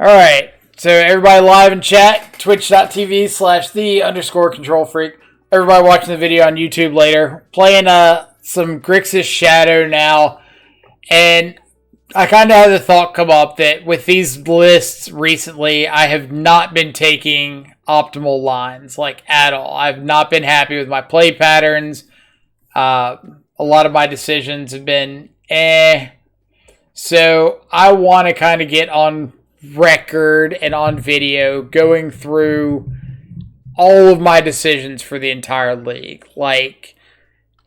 Alright, so everybody live in chat, twitch.tv/the_control freak. Everybody watching the video on YouTube later. Playing some Grixis Shadow now. And I kind of had the thought come up that with these lists recently, I have not been taking optimal lines, like, at all. I've not been happy with my play patterns. A lot of my decisions have been So I want to kind of get on record and on video going through all of my decisions for the entire league. Like,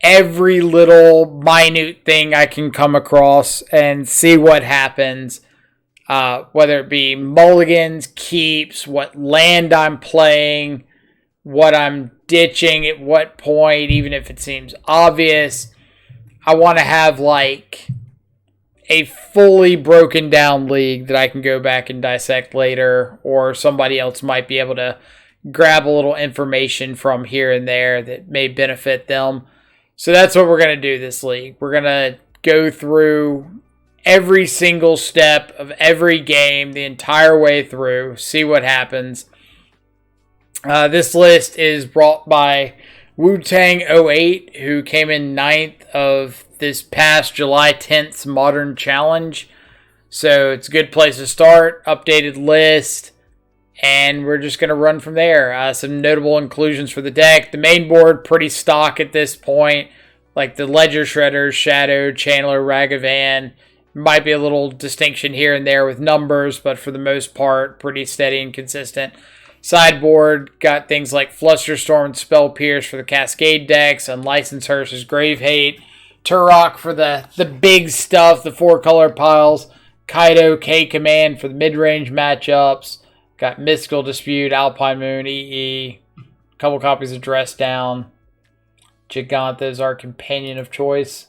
every little minute thing I can come across and see what happens. Whether it be mulligans, keeps, what land I'm playing, what I'm ditching at what point, even if it seems obvious. I want to have, like, a fully broken down league that I can go back and dissect later, or somebody else might be able to grab a little information from here and there that may benefit them. So that's what we're going to do this league. We're going to go through every single step of every game the entire way through, see what happens. This list is brought by Wu-Tang08, who came in 9th of this past July 10th's Modern Challenge. So it's a good place to start. Updated list. And we're just going to run from there. Some notable inclusions for the deck. The main board, pretty stock at this point. Like the Ledger Shredder, Shadow, Channeler, Ragavan. Might be a little distinction here and there with numbers, but for the most part, pretty steady and consistent. Sideboard, got things like Flusterstorm and Spell Pierce for the Cascade decks. Unlicensed Hearse's Grave Hate. Turok for the big stuff, the 4-color piles. Kaido, K-Command for the mid-range matchups. Got Mystical Dispute, Alpine Moon, EE. A couple copies of Dress Down. Giganta is our companion of choice.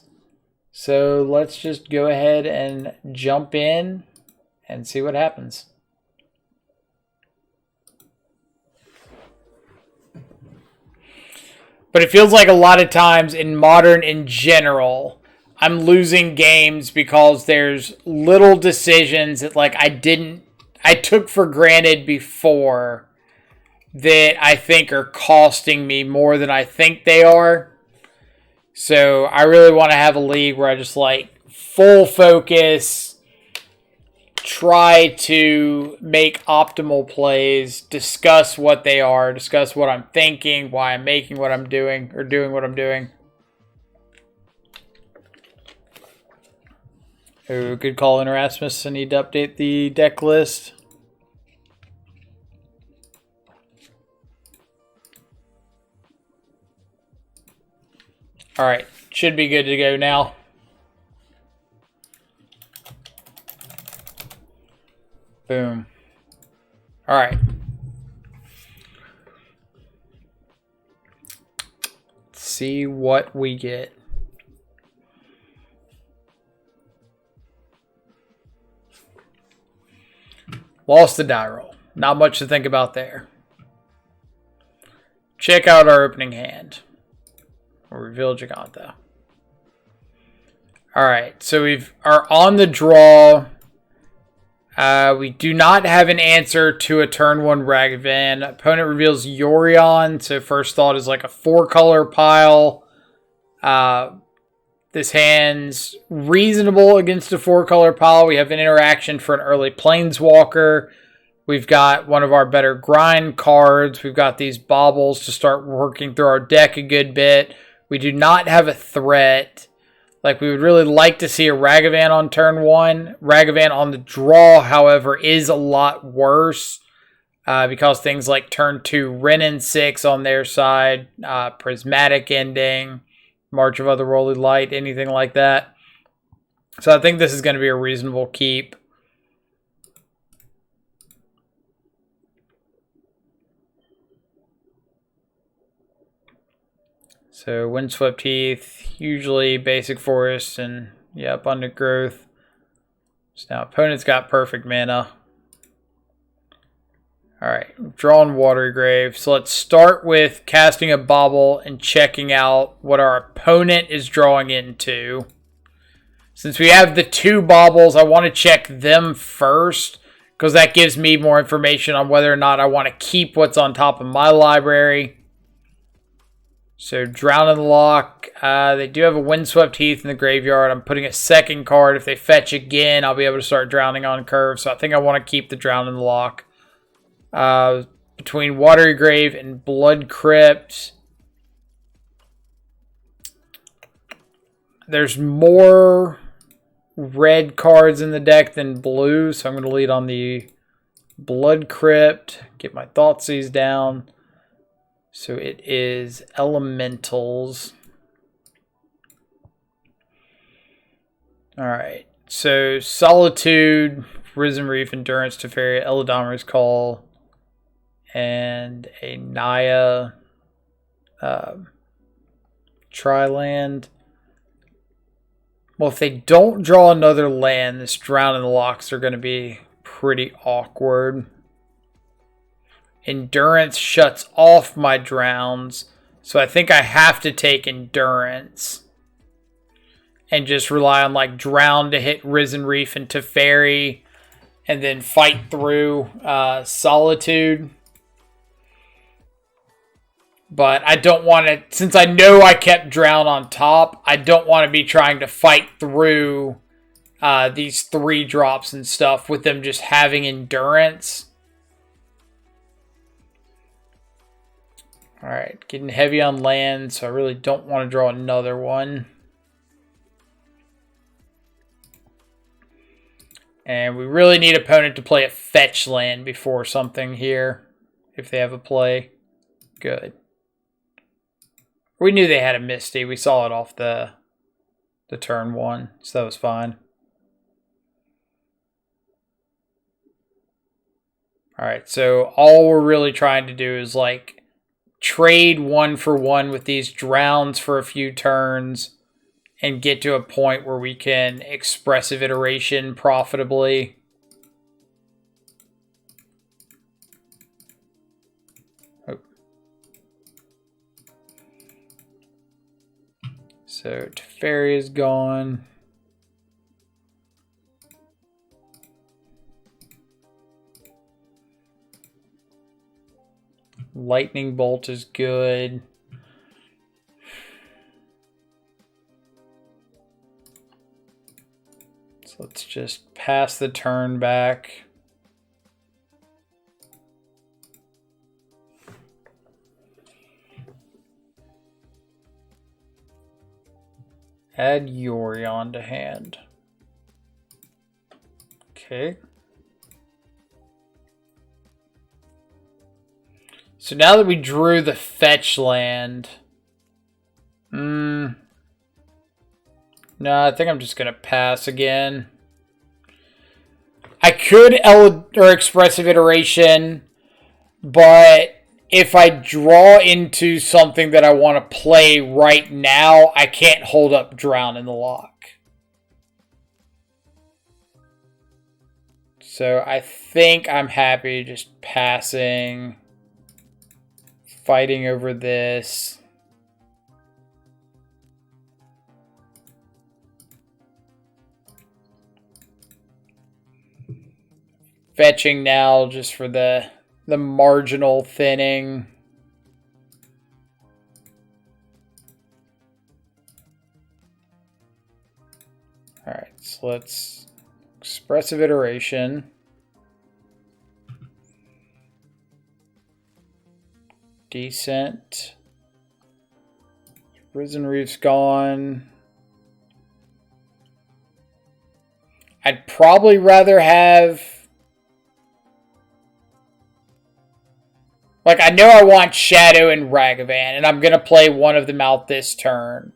So let's just go ahead and jump in and see what happens. But it feels like a lot of times in Modern in general, I'm losing games because there's little decisions that, like, I took for granted before that I think are costing me more than I think they are. So I really want to have a league where I just, like, full focus, try to make optimal plays, discuss what they are, discuss what I'm thinking, why I'm making what I'm doing, or doing what I'm doing. Oh, good call, Erasmus. I need to update the deck list. Alright, should be good to go now. Boom. Alright. Let's see what we get. Lost the die roll. Not much to think about there. Check out our opening hand. We'll reveal Giganta. Alright, so we are on the draw. We do not have an answer to a turn 1 Ragavan. Opponent reveals Yorion, so first thought is like a 4-color pile. This hand's reasonable against a 4-color pile. We have an interaction for an early Planeswalker. We've got one of our better grind cards. We've got these baubles to start working through our deck a good bit. We do not have a threat. Like, we would really like to see a Ragavan on turn 1. Ragavan on the draw, however, is a lot worse. Because things like turn 2 Renin 6 on their side. Prismatic Ending. March of Otherworldly Light. Anything like that. So I think this is going to be a reasonable keep. So Windswept Heath, usually Basic Forest, and yeah, Abundant Growth. So now opponent's got perfect mana. Alright, drawn Watery Grave. So let's start with casting a bauble and checking out what our opponent is drawing into. Since we have the 2 baubles, I want to check them first. because that gives me more information on whether or not I want to keep what's on top of my library. So Drown in the Loch. They do have a Windswept Heath in the graveyard. I'm putting a second card. If they fetch again, I'll be able to start drowning on curve. So I think I want to keep the Drown in the Loch. Between Watery Grave and Blood Crypt, there's more red cards in the deck than blue, so I'm going to lead on the Blood Crypt. Get my Thoughtseize down. So it is Elementals. Alright, so Solitude, Risen Reef, Endurance, Teferia, Eladamri's Call, and a Naya Tri-land. Well, if they don't draw another land, this Drown in the Lochs are going to be pretty awkward. Endurance shuts off my drowns, so I think I have to take Endurance and just rely on like Drown to hit Risen Reef and Teferi, and then fight through Solitude. But I don't want to, since I know I kept Drown on top, I don't want to be trying to fight through these 3 drops and stuff with them just having Endurance. Alright, getting heavy on land, so I really don't want to draw another one. And we really need opponent to play a fetch land before something here, if they have a play. Good. We knew they had a Misty. We saw it off the turn 1, so that was fine. Alright, so all we're really trying to do is like trade 1 for 1 with these drowns for a few turns and get to a point where we can Expressive Iteration profitably. Oh. So Teferi is gone. Lightning Bolt is good. So let's just pass the turn back. Add Yorion to hand. Okay. So now that we drew the fetch land, no, I think I'm just gonna pass again. I could Expressive Iteration, but if I draw into something that I want to play right now, I can't hold up Drown in the Loch. So I think I'm happy just passing. Fighting over this. Fetching now just for the marginal thinning. Alright, so let's Expressive Iteration. Decent. Risen Reef's gone. I'd probably rather have... Like, I know I want Shadow and Ragavan, and I'm going to play one of them out this turn.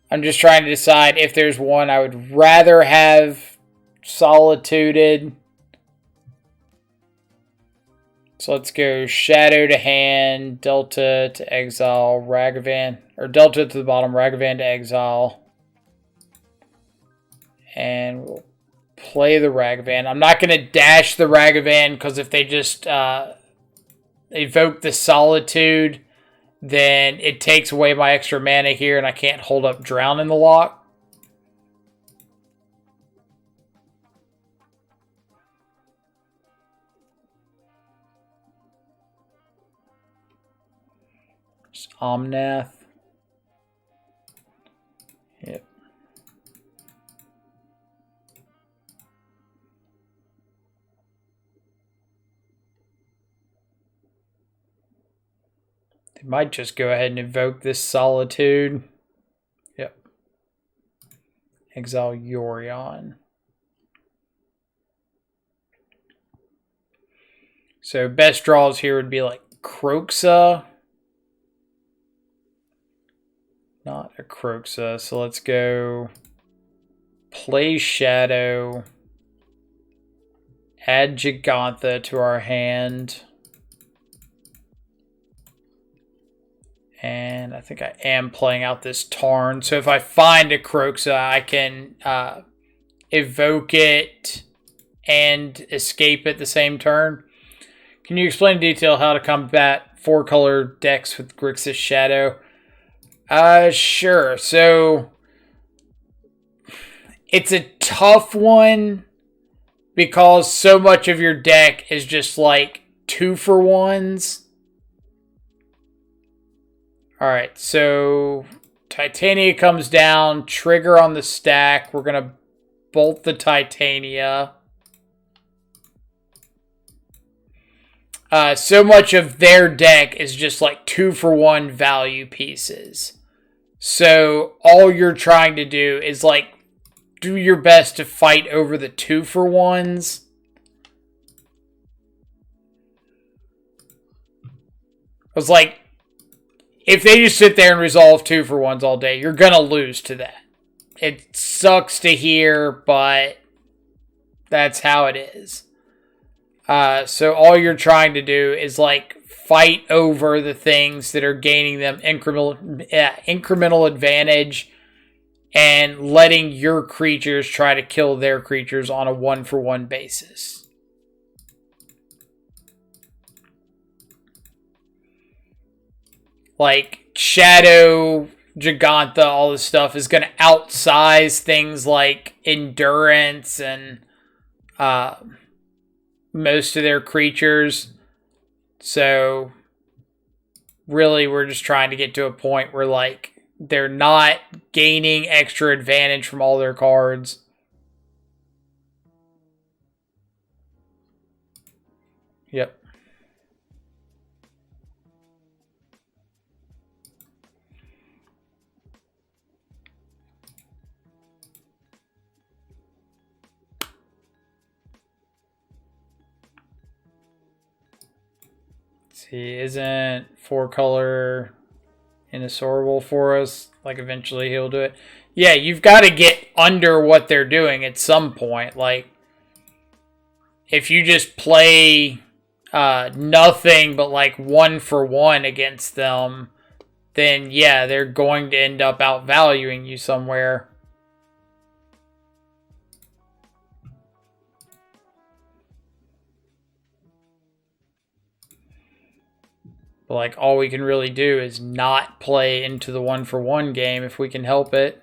I'm just trying to decide if there's one I would rather have Solituded. So let's go Shadow to hand, Delta to exile, Ragavan, or Delta to the bottom, Ragavan to exile. And we'll play the Ragavan. I'm not going to dash the Ragavan because if they just evoke the Solitude, then it takes away my extra mana here and I can't hold up Drown in the Loch. Just Omnath. Yep. They might just go ahead and invoke this Solitude. Yep. Exile Yorion. So best draws here would be like Croxa. Not a Croxa. So let's go play Shadow. Add Gigantha to our hand. And I think I am playing out this Tarn. So if I find a Croxa, I can evoke it and escape at the same turn. Can you explain in detail how to combat 4-color decks with Grixis Shadow? Sure. So it's a tough one because so much of your deck is just like 2-for-1s. Alright, so Titania comes down, trigger on the stack. We're going to bolt the Titania. So much of their deck is just like 2-for-1 value pieces. So all you're trying to do is like do your best to fight over the 2-for-1s. I was like, if they just sit there and resolve 2-for-1s all day, you're going to lose to that. It sucks to hear, but that's how it is. So all you're trying to do is like fight over the things that are gaining them incremental advantage and letting your creatures try to kill their creatures on a 1-for-1 basis. Like Shadow, Gigantha, all this stuff is going to outsize things like Endurance and most of their creatures. So really we're just trying to get to a point where like they're not gaining extra advantage from all their cards. Yep. See, isn't 4-color inaudible for us? Like, eventually he'll do it. Yeah, you've got to get under what they're doing at some point. Like, if you just play nothing but, like, 1-for-1 against them, then, yeah, they're going to end up outvaluing you somewhere. But like all we can really do is not play into the 1-for-1 game if we can help it.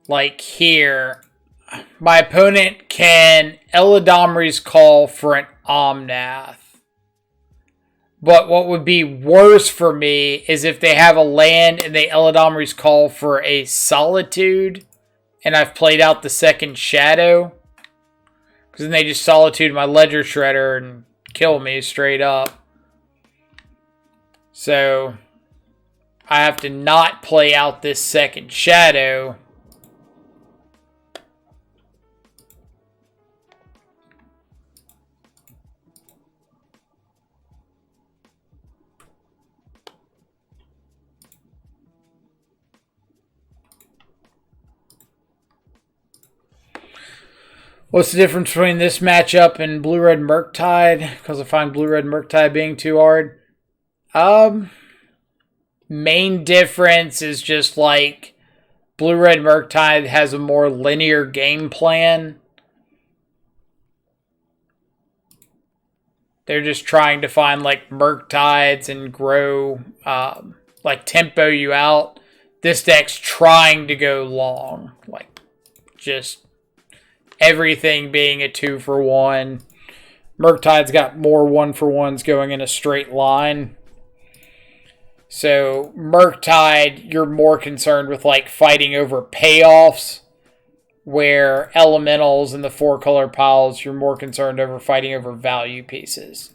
Like here, my opponent can Eladamri's Call for an Omnath. But what would be worse for me is if they have a land and they Eladamri's Call for a Solitude and I've played out the second Shadow. Because then they just Solitude my Ledger Shredder and kill me straight up. So I have to not play out this second Shadow. What's the difference between this matchup and Blue-Red Murktide? Because I find Blue-Red Murktide being too hard. Main difference is just like Blue-Red Murktide has a more linear game plan. They're just trying to find like Murktides and grow, like tempo you out. This deck's trying to go long. Like just everything being a 2-for-1. Murktide's got more 1-for-1s going in a straight line. So Murktide, you're more concerned with like fighting over payoffs, where elementals in the 4-color piles, you're more concerned over fighting over value pieces.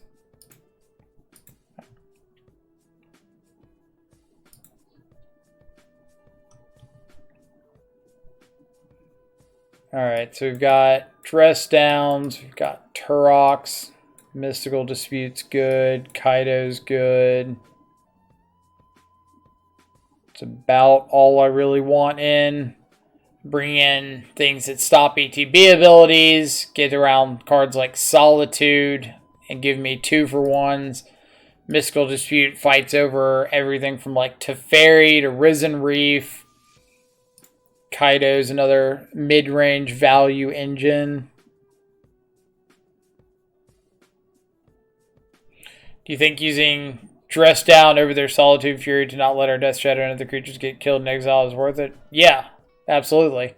Alright, so we've got Dress Downs, we've got Turox, Mystical Dispute's good, Kaido's good. It's about all I really want in. Bring in things that stop ETB abilities, get around cards like Solitude, and give me 2-for-1s. Mystical Dispute fights over everything from like Teferi to Risen Reef. Kaido's another mid-range value engine. Do you think using Dress Down over their Solitude Fury to not let our Death Shadow and other creatures get killed in exile is worth it? Yeah, absolutely.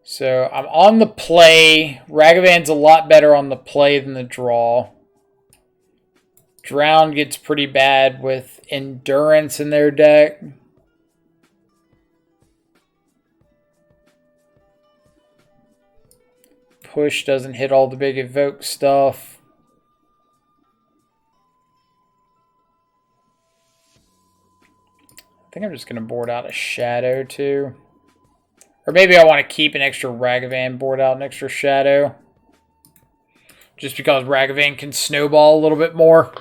So I'm on the play. Ragavan's a lot better on the play than the draw. Drown gets pretty bad with Endurance in their deck. Push doesn't hit all the big evoke stuff. I think I'm just going to board out a Shadow too. Or maybe I want to keep an extra Ragavan, board out an extra Shadow. Just because Ragavan can snowball a little bit more.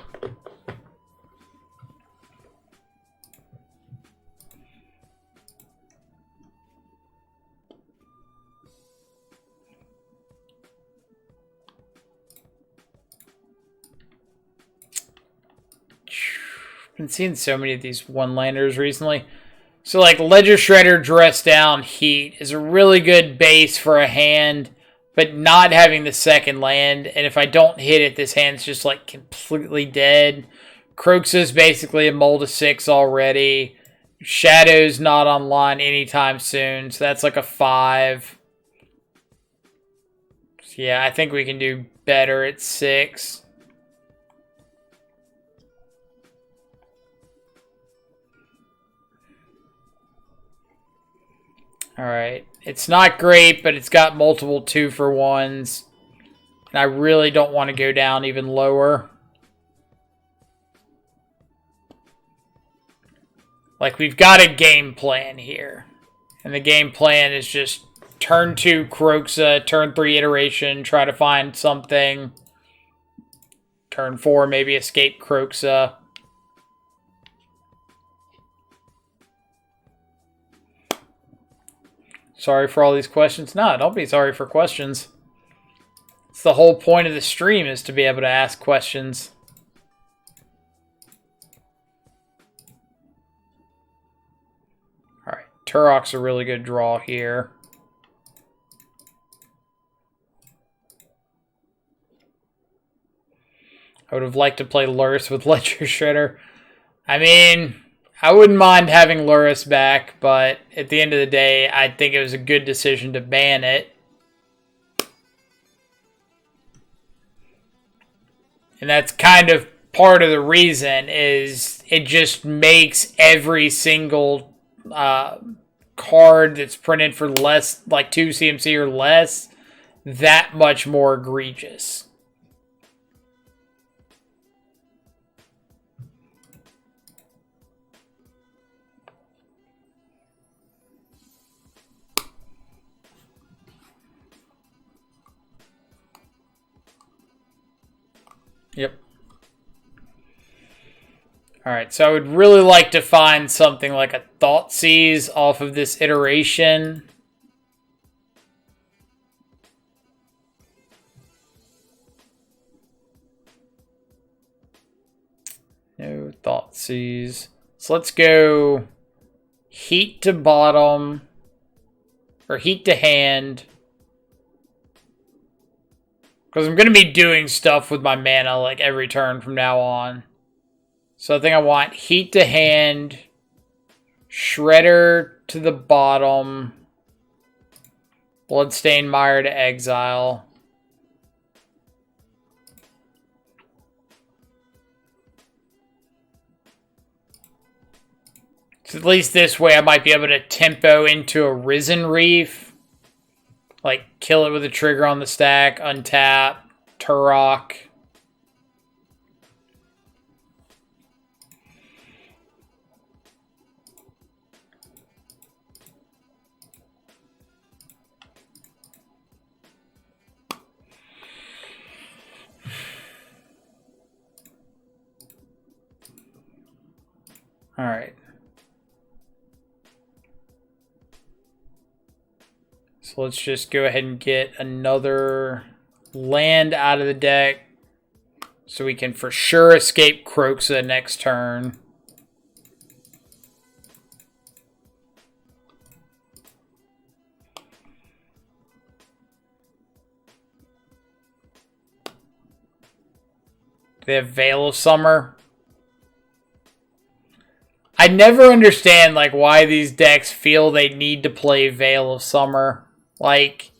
Been seeing so many of these one-landers recently. So like Ledger Shredder, Dress Down, Heat is a really good base for a hand, but not having the second land. And if I don't hit it, this hand's just like completely dead. Croxus basically a mold of 6 already. Shadow's not online anytime soon, so that's like a 5. So yeah, I think we can do better at 6. Alright, it's not great, but it's got multiple 2-for-1s. And I really don't want to go down even lower. Like, we've got a game plan here. And the game plan is just turn 2 Croxa, turn 3 Iteration, try to find something. Turn 4, maybe escape Croxa. Sorry for all these questions. No, don't be sorry for questions. It's the whole point of the stream is to be able to ask questions. Alright, Turok's a really good draw here. I would have liked to play Lurrus with Ledger Shredder. I mean, I wouldn't mind having Lurrus back, but at the end of the day, I think it was a good decision to ban it. And that's kind of part of the reason is it just makes every single card that's printed for less, like 2 CMC or less, that much more egregious. Yep. Alright, so I would really like to find something like a Thoughtseize off of this iteration. No Thoughtseize. So let's go Heat to bottom, or Heat to hand. Because I'm going to be doing stuff with my mana like every turn from now on. So I think I want Heat to hand, Shredder to the bottom, Bloodstained Mire to exile. So at least this way I might be able to tempo into a Risen Reef. Like, kill it with a trigger on the stack, untap, Turok. All right. So let's just go ahead and get another land out of the deck so we can for sure escape Kroxa next turn. They have Veil of Summer. I never understand like why these decks feel they need to play Veil of Summer. Like,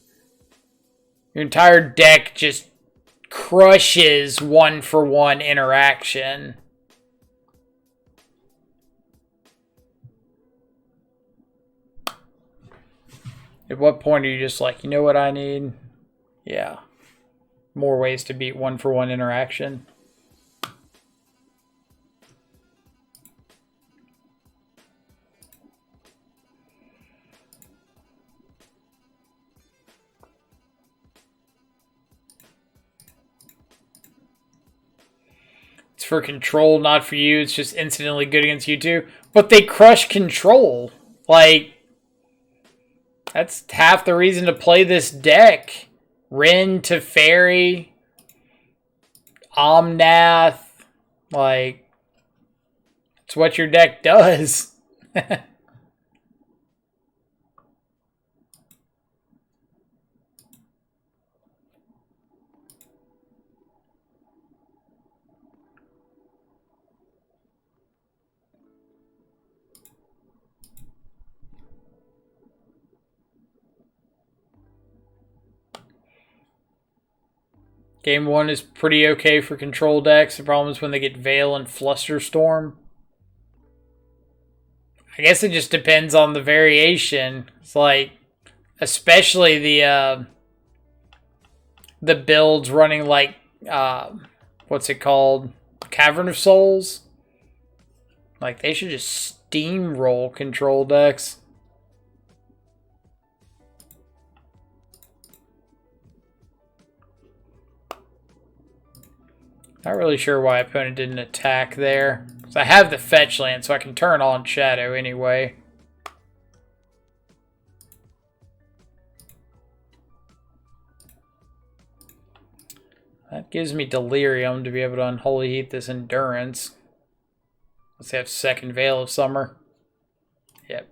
your entire deck just crushes 1-for-1 interaction. At what point are you just like, you know what I need? Yeah. More ways to beat 1-for-1 interaction. For control, not for you. It's just incidentally good against you too. But they crush control. Like, that's half the reason to play this deck. Rin, Teferi, Omnath. Like, it's what your deck does. Game 1 is pretty okay for control decks. The problem is when they get Veil and Flusterstorm. I guess it just depends on the variation. It's like, especially the builds running like, what's it called? Cavern of Souls? Like, they should just steamroll control decks. Not really sure why opponent didn't attack there. So I have the fetch land, so I can turn on Shadow anyway. That gives me Delirium to be able to Unholy Heat this Endurance. Let's have second Veil of Summer. Yep.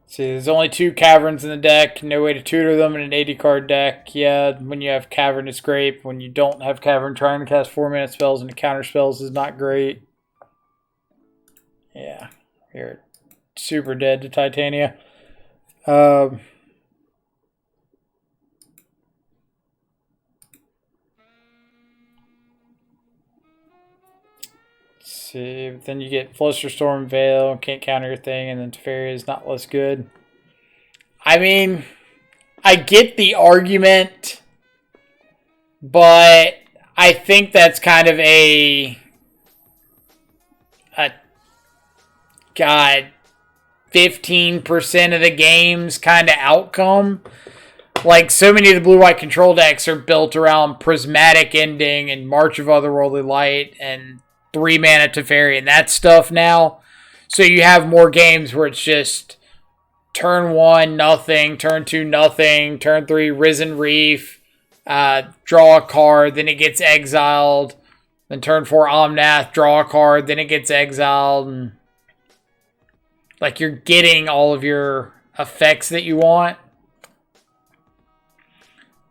See, there's only 2 Caverns in the deck. No way to tutor them in an 80-card deck. Yeah, when you have Cavern, it's great. When you don't have Cavern, trying to cast 4-minute spells and counter spells is not great. Yeah, you're super dead to Titania. Let's see, but then you get Flusterstorm, Veil, can't counter your thing, and then Teferi is not less good. I mean, I get the argument, but I think that's kind of a God, 15% of the game's kind of outcome. Like, so many of the blue-white control decks are built around Prismatic Ending and March of Otherworldly Light and 3-mana Teferi and that stuff now. So you have more games where it's just turn 1, nothing, turn 2, nothing, turn 3, Risen Reef, draw a card, then it gets exiled. Then turn 4, Omnath, draw a card, then it gets exiled. And like you're getting all of your effects that you want.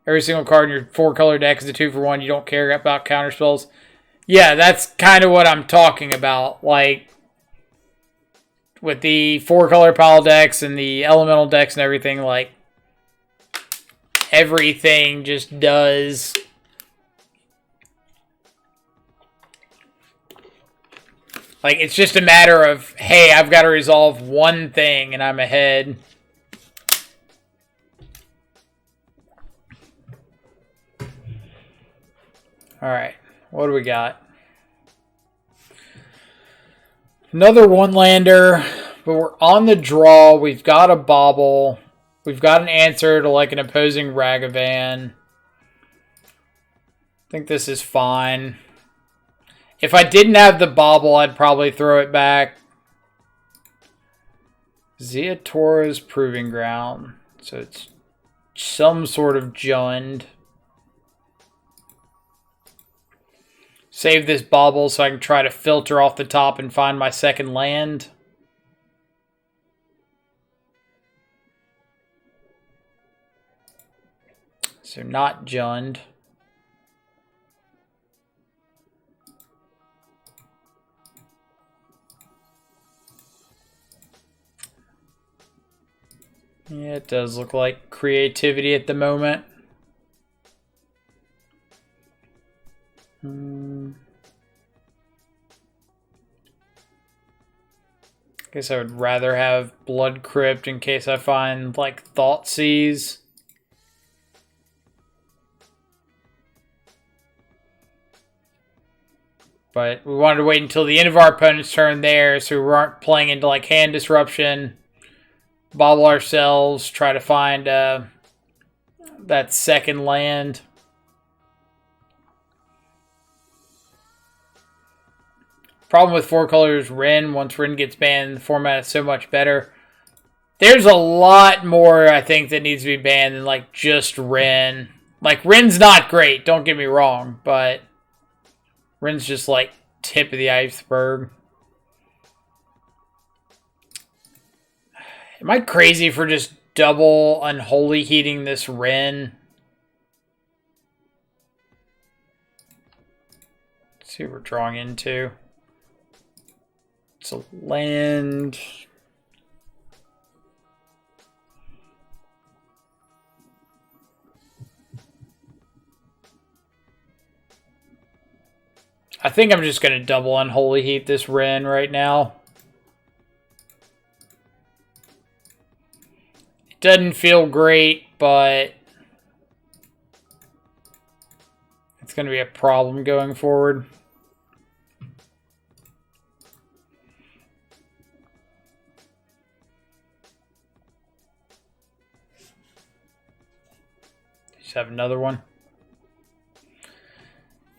Every single card in your 4-color deck is a 2-for-1. You don't care about counter spells. Yeah, that's kind of what I'm talking about. Like, with the 4-color pile decks and the elemental decks and everything, like, everything just does. Like, it's just a matter of, hey, I've got to resolve one thing and I'm ahead. Alright, what do we got? Another one-lander, but we're on the draw. We've got a bobble. We've got an answer to like an opposing Ragavan. I think this is fine. If I didn't have the bobble, I'd probably throw it back. Zeatora's Proving Ground. So it's some sort of Jund. Save this bobble so I can try to filter off the top and find my second land. So not Jund. Yeah, it does look like creativity at the moment. Guess I would rather have Blood Crypt in case I find, like, Thoughtseize. But we wanted to wait until the end of our opponent's turn there so we weren't playing into, like, hand disruption. Bobble ourselves, try to find that second land. Problem with 4 colors, Ren. Once Ren gets banned, the format is so much better. There's a lot more, I think, that needs to be banned than, like, just Ren. Like, Ren's not great, don't get me wrong, but Ren's just, like, tip of the iceberg. Am I crazy for just double unholy heating this Ren? Let's see what we're drawing into. It's a land. I think I'm just going to double unholy heat this Ren right now. It doesn't feel great, but it's going to be a problem going forward. Just have another one.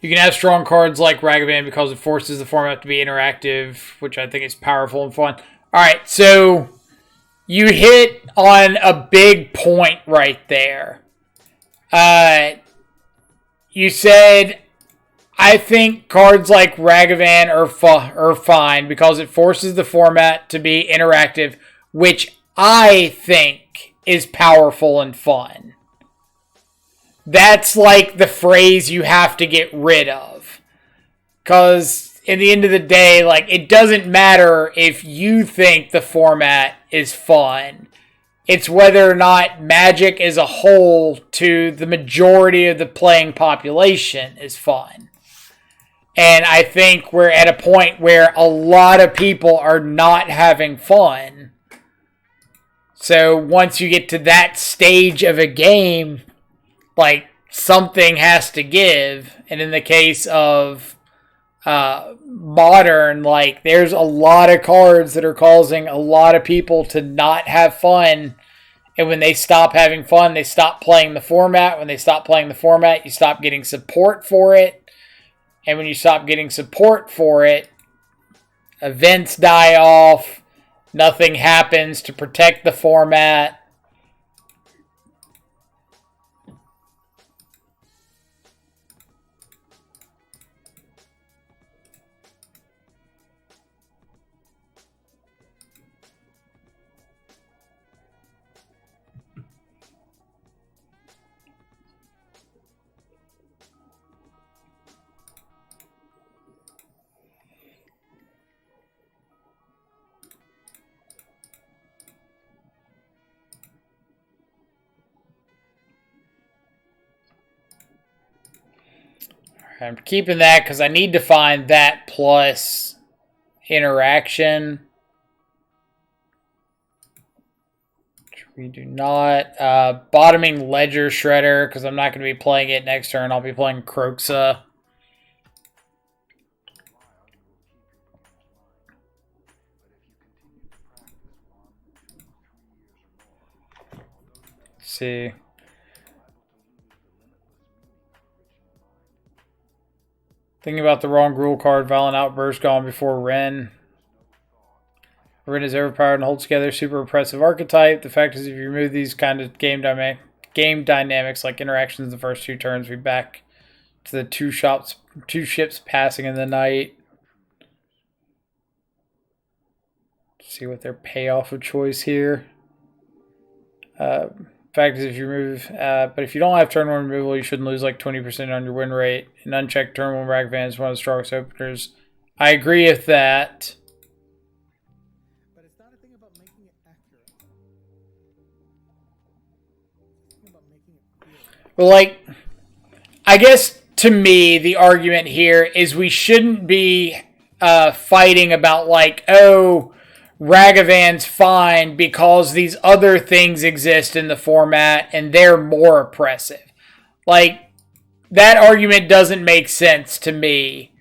You can have strong cards like Ragavan because it forces the format to be interactive, which I think is powerful and fun. Alright, so you hit on a big point right there. You said, I think cards like Ragavan are fine because it forces the format to be interactive, which I think is powerful and fun. That's like the phrase you have to get rid of. Because in the end of the day, like, it doesn't matter if you think the format is fun. It's whether or not Magic as a whole to the majority of the playing population is fun. And I think we're at a point where a lot of people are not having fun. So once you get to that stage of a game, like, something has to give. And in the case of Modern, like, there's a lot of cards that are causing a lot of people to not have fun. And when they stop having fun, they stop playing the format. When they stop playing the format, you stop getting support for it. And when you stop getting support for it, Events die off. Nothing happens to protect the format. I'm keeping that because I need to find that plus interaction. Which we do not. Bottoming Ledger Shredder because I'm not going to be playing it next turn. I'll be playing Croxa. Let's see. Thinking about the wrong rule card. Violent Outburst gone before Ren. Ren is overpowered and holds together. Super oppressive archetype. The fact is, if you remove these kind of game dynamics like interactions in the first 2 turns, we back to the two ships passing in the night. Let's see what their payoff of choice here. Fact is, if you remove, but if you don't have turn 1 removal, you shouldn't lose like 20% on your win rate. An unchecked turn 1 Ragavan is one of the strongest openers. I agree with that. But it's not a thing about making it accurate. It's a thing about making it real. Well, like, I guess to me, the argument here is we shouldn't be fighting about like, oh, Ragavan's fine because these other things exist in the format and they're more oppressive. Like, that argument doesn't make sense to me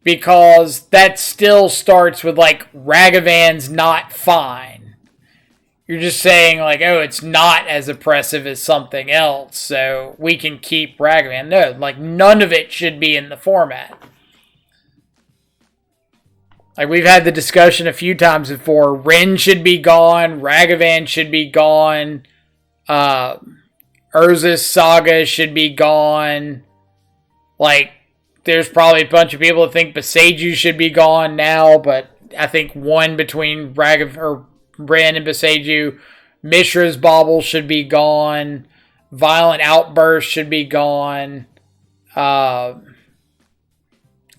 because that still starts with, like, Ragavan's not fine. You're just saying, like, oh, it's not as oppressive as something else, so we can keep Ragavan. No, like, none of it should be in the format. Like, we've had the discussion a few times before. Ren should be gone. Ragavan should be gone. Urza's Saga should be gone. Like, there's probably a bunch of people that think Boseiju should be gone now, but I think one between Ren and Boseiju. Mishra's Bauble should be gone. Violent Outburst should be gone. The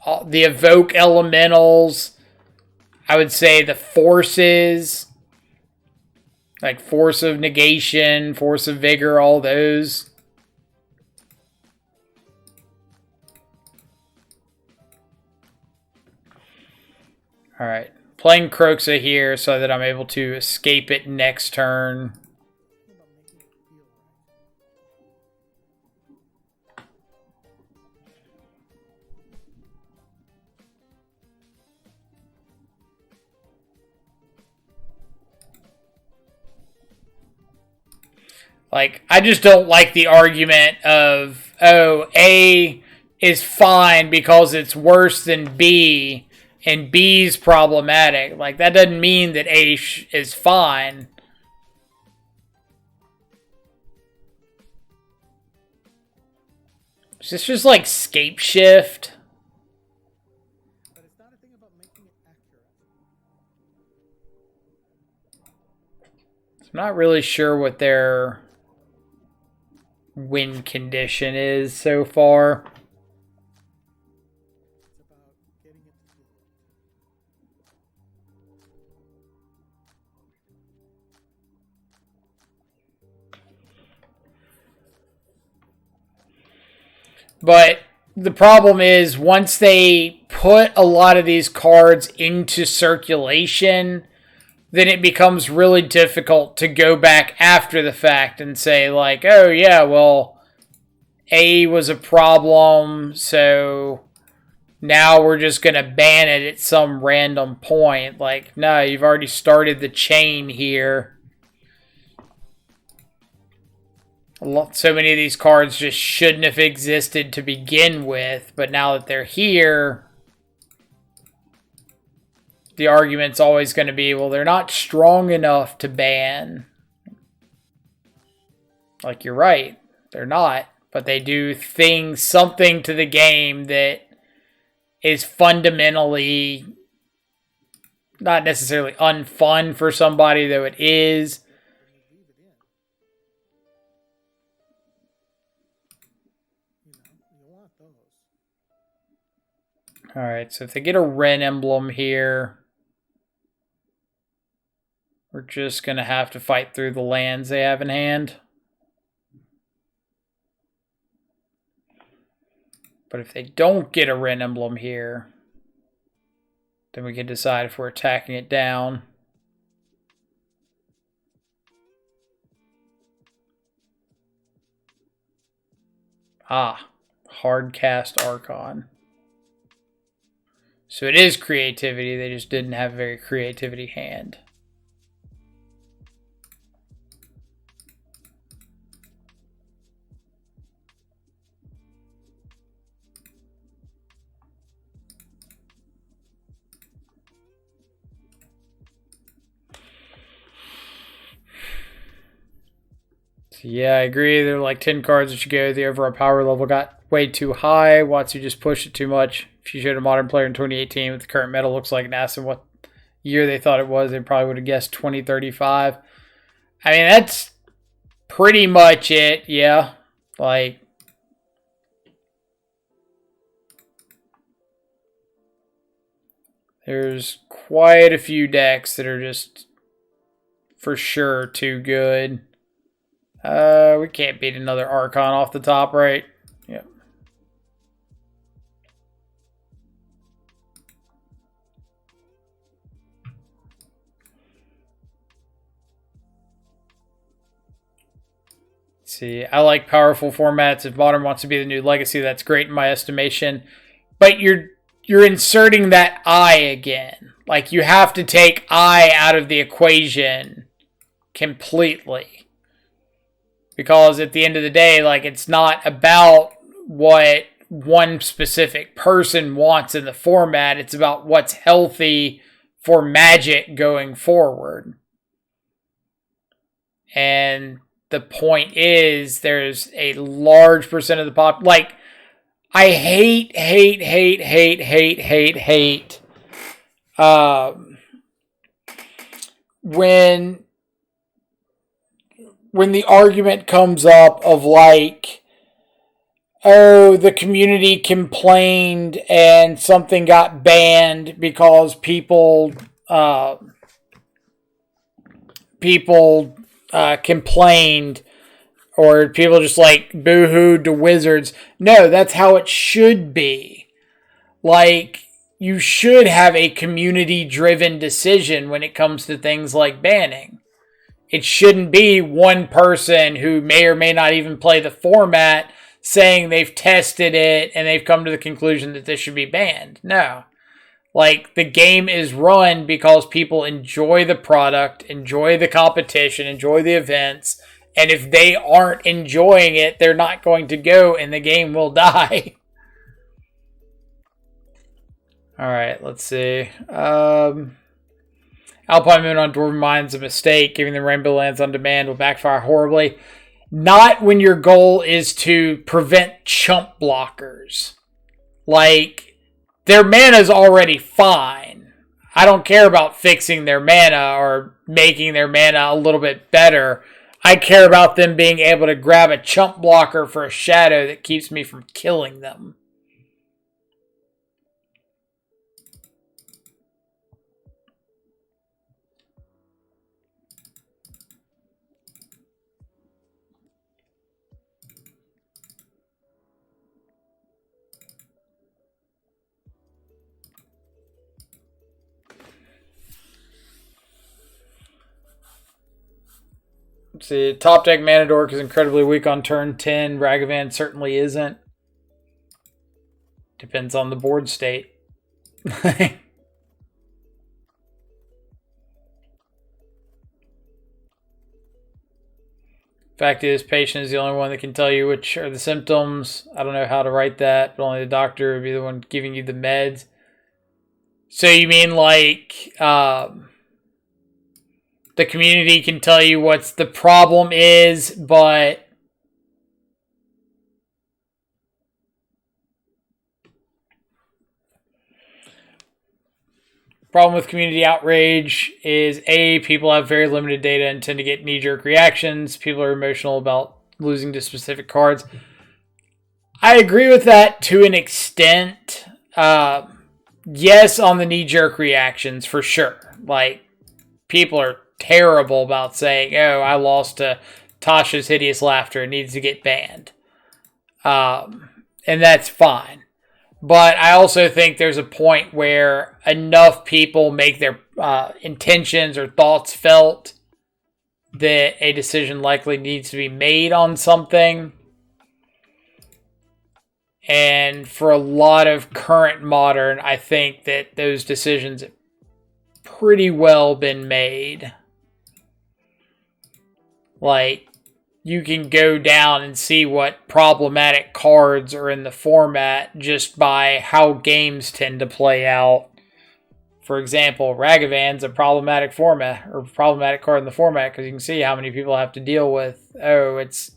Evoke Elementals. I would say the forces, like Force of Negation, Force of Vigor, all those. Alright, playing Croxa here so that I'm able to escape it next turn. Like, I just don't like the argument of, oh, A is fine because it's worse than B, and B's problematic. Like, that doesn't mean that A is fine. Is this just like Scape Shift? But it's not a thing about making it accurate. I'm not really sure what their win condition is so far. But the problem is once they put a lot of these cards into circulation, then it becomes really difficult to go back after the fact and say, like, oh, yeah, well, A was a problem, so now we're just going to ban it at some random point. Like, no, you've already started the chain here. So many of these cards just shouldn't have existed to begin with, but now that they're here, the argument's always going to be, well, they're not strong enough to ban. Like, you're right. They're not. But they do something to the game that is fundamentally not necessarily unfun for somebody, though it is. Alright, so if they get a Ren emblem here, we're just going to have to fight through the lands they have in hand. But if they don't get a Ren emblem here, then we can decide if we're attacking it down. Ah, hard cast Archon. So it is creativity, they just didn't have a very creativity hand. Yeah, I agree. There are like 10 cards that should go. The overall power level got way too high. Watsu just pushed it too much. If you showed a modern player in 2018 with the current meta looks like and asked them what year they thought it was, they probably would have guessed 2035. I mean, that's pretty much it, yeah. Like, there's quite a few decks that are just for sure too good. We can't beat another Archon off the top, right? Yep. See, I like powerful formats. If Modern wants to be the new Legacy, that's great in my estimation. But you're inserting that I again. Like, you have to take I out of the equation completely. Because at the end of the day, like, it's not about what one specific person wants in the format. It's about what's healthy for Magic going forward. And the point is, there's a large percent of the pop. Like, I hate when the argument comes up of like, oh, the community complained and something got banned because people complained, or people just like boo-hooed to Wizards. No, that's how it should be. Like, you should have a community-driven decision when it comes to things like banning. It shouldn't be one person who may or may not even play the format saying they've tested it and they've come to the conclusion that this should be banned. No. Like, the game is run because people enjoy the product, enjoy the competition, enjoy the events, and if they aren't enjoying it, they're not going to go and the game will die. Alright, let's see. Alpine Moon on Dwarven Mine's a mistake. Giving them Rainbow Lands on demand will backfire horribly. Not when your goal is to prevent chump blockers. Like, their mana's already fine. I don't care about fixing their mana or making their mana a little bit better. I care about them being able to grab a chump blocker for a shadow that keeps me from killing them. Let's see, top deck Manadork is incredibly weak on turn 10. Ragavan certainly isn't. Depends on the board state. Fact is, patient is the only one that can tell you which are the symptoms. I don't know how to write that, but only the doctor would be the one giving you the meds. So you mean like the community can tell you what the problem is, but problem with community outrage is people have very limited data and tend to get knee-jerk reactions. People are emotional about losing to specific cards. I agree with that to an extent. Yes, on the knee-jerk reactions, for sure. Like, people are terrible about saying, oh, I lost to Tasha's Hideous Laughter. It needs to get banned. And that's fine. But I also think there's a point where enough people make their intentions or thoughts felt that a decision likely needs to be made on something. And for a lot of current modern, I think that those decisions have pretty well been made. Like, you can go down and see what problematic cards are in the format just by how games tend to play out. For example, Ragavan's a problematic format or problematic card in the format because you can see how many people have to deal with. Oh, it's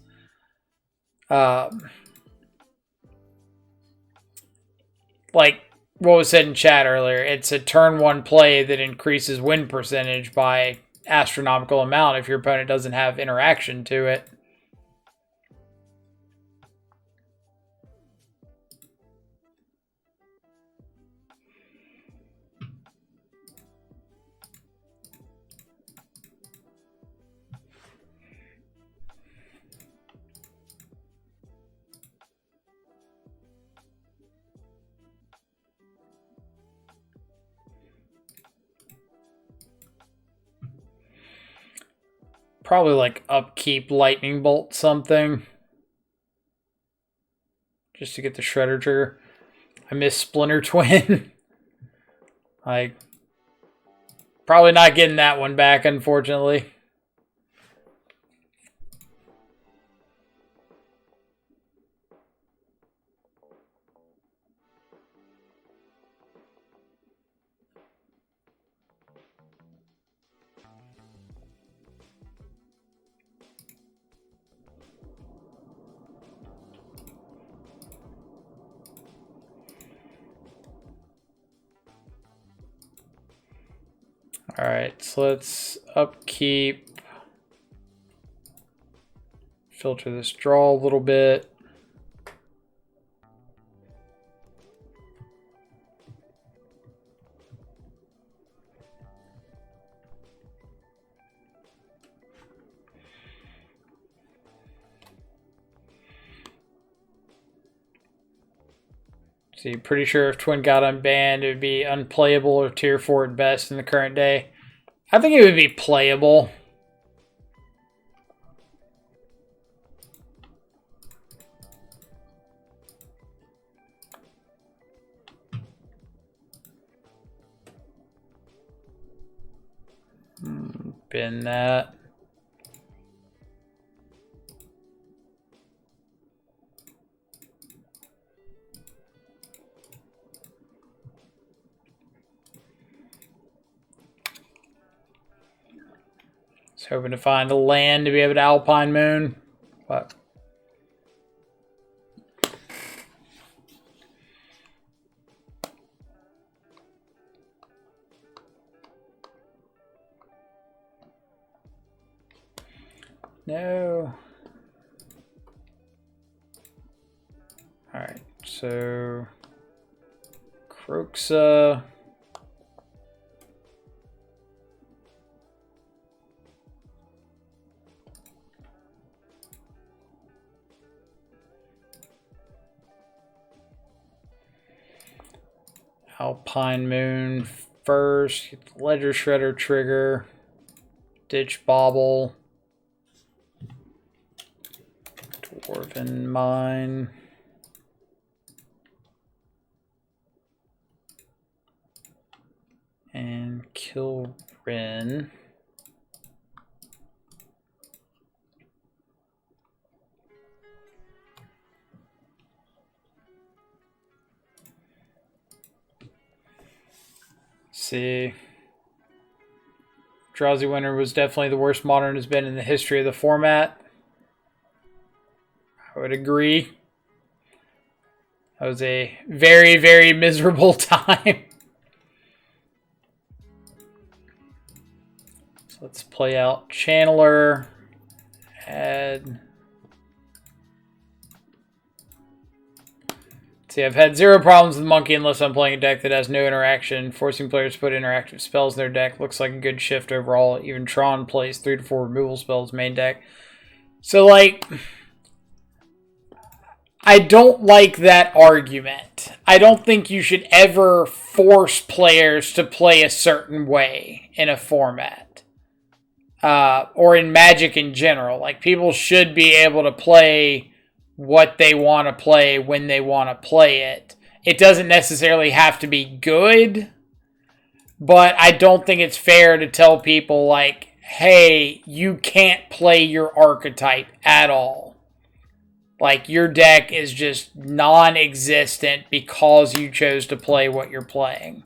like what was said in chat earlier. It's a turn one play that increases win percentage by astronomical amount if your opponent doesn't have interaction to it. Probably like upkeep lightning bolt something. Just to get the shredder trigger. I miss Splinter Twin. Like, probably not getting that one back, unfortunately. Alright, so let's upkeep. Filter this draw a little bit. See, pretty sure if Twin got unbanned, it would be unplayable or tier 4 at best in the current day. I think it would be playable. Bin that. Just hoping to find a land to be able to Alpine Moon. But no. Alright, so Croxa. Alpine Moon first. Ledger Shredder trigger. Ditch Bobble. Dwarven Mine. And kill Rin. see. Drowsy Winter was definitely the worst Modern has been in the history of the format. I would agree. That was a very, very miserable time. So let's play out Channeler. Add. See, I've had zero problems with Monkey unless I'm playing a deck that has no interaction. Forcing players to put interactive spells in their deck looks like a good shift overall. Even Tron plays 3 to 4 removal spells main deck. So, like, I don't like that argument. I don't think you should ever force players to play a certain way in a format. Or in Magic in general. Like, people should be able to play what they want to play when they want to play it. It doesn't necessarily have to be good, but I don't think it's fair to tell people, like, hey, you can't play your archetype at all. Like, your deck is just non-existent because you chose to play what you're playing.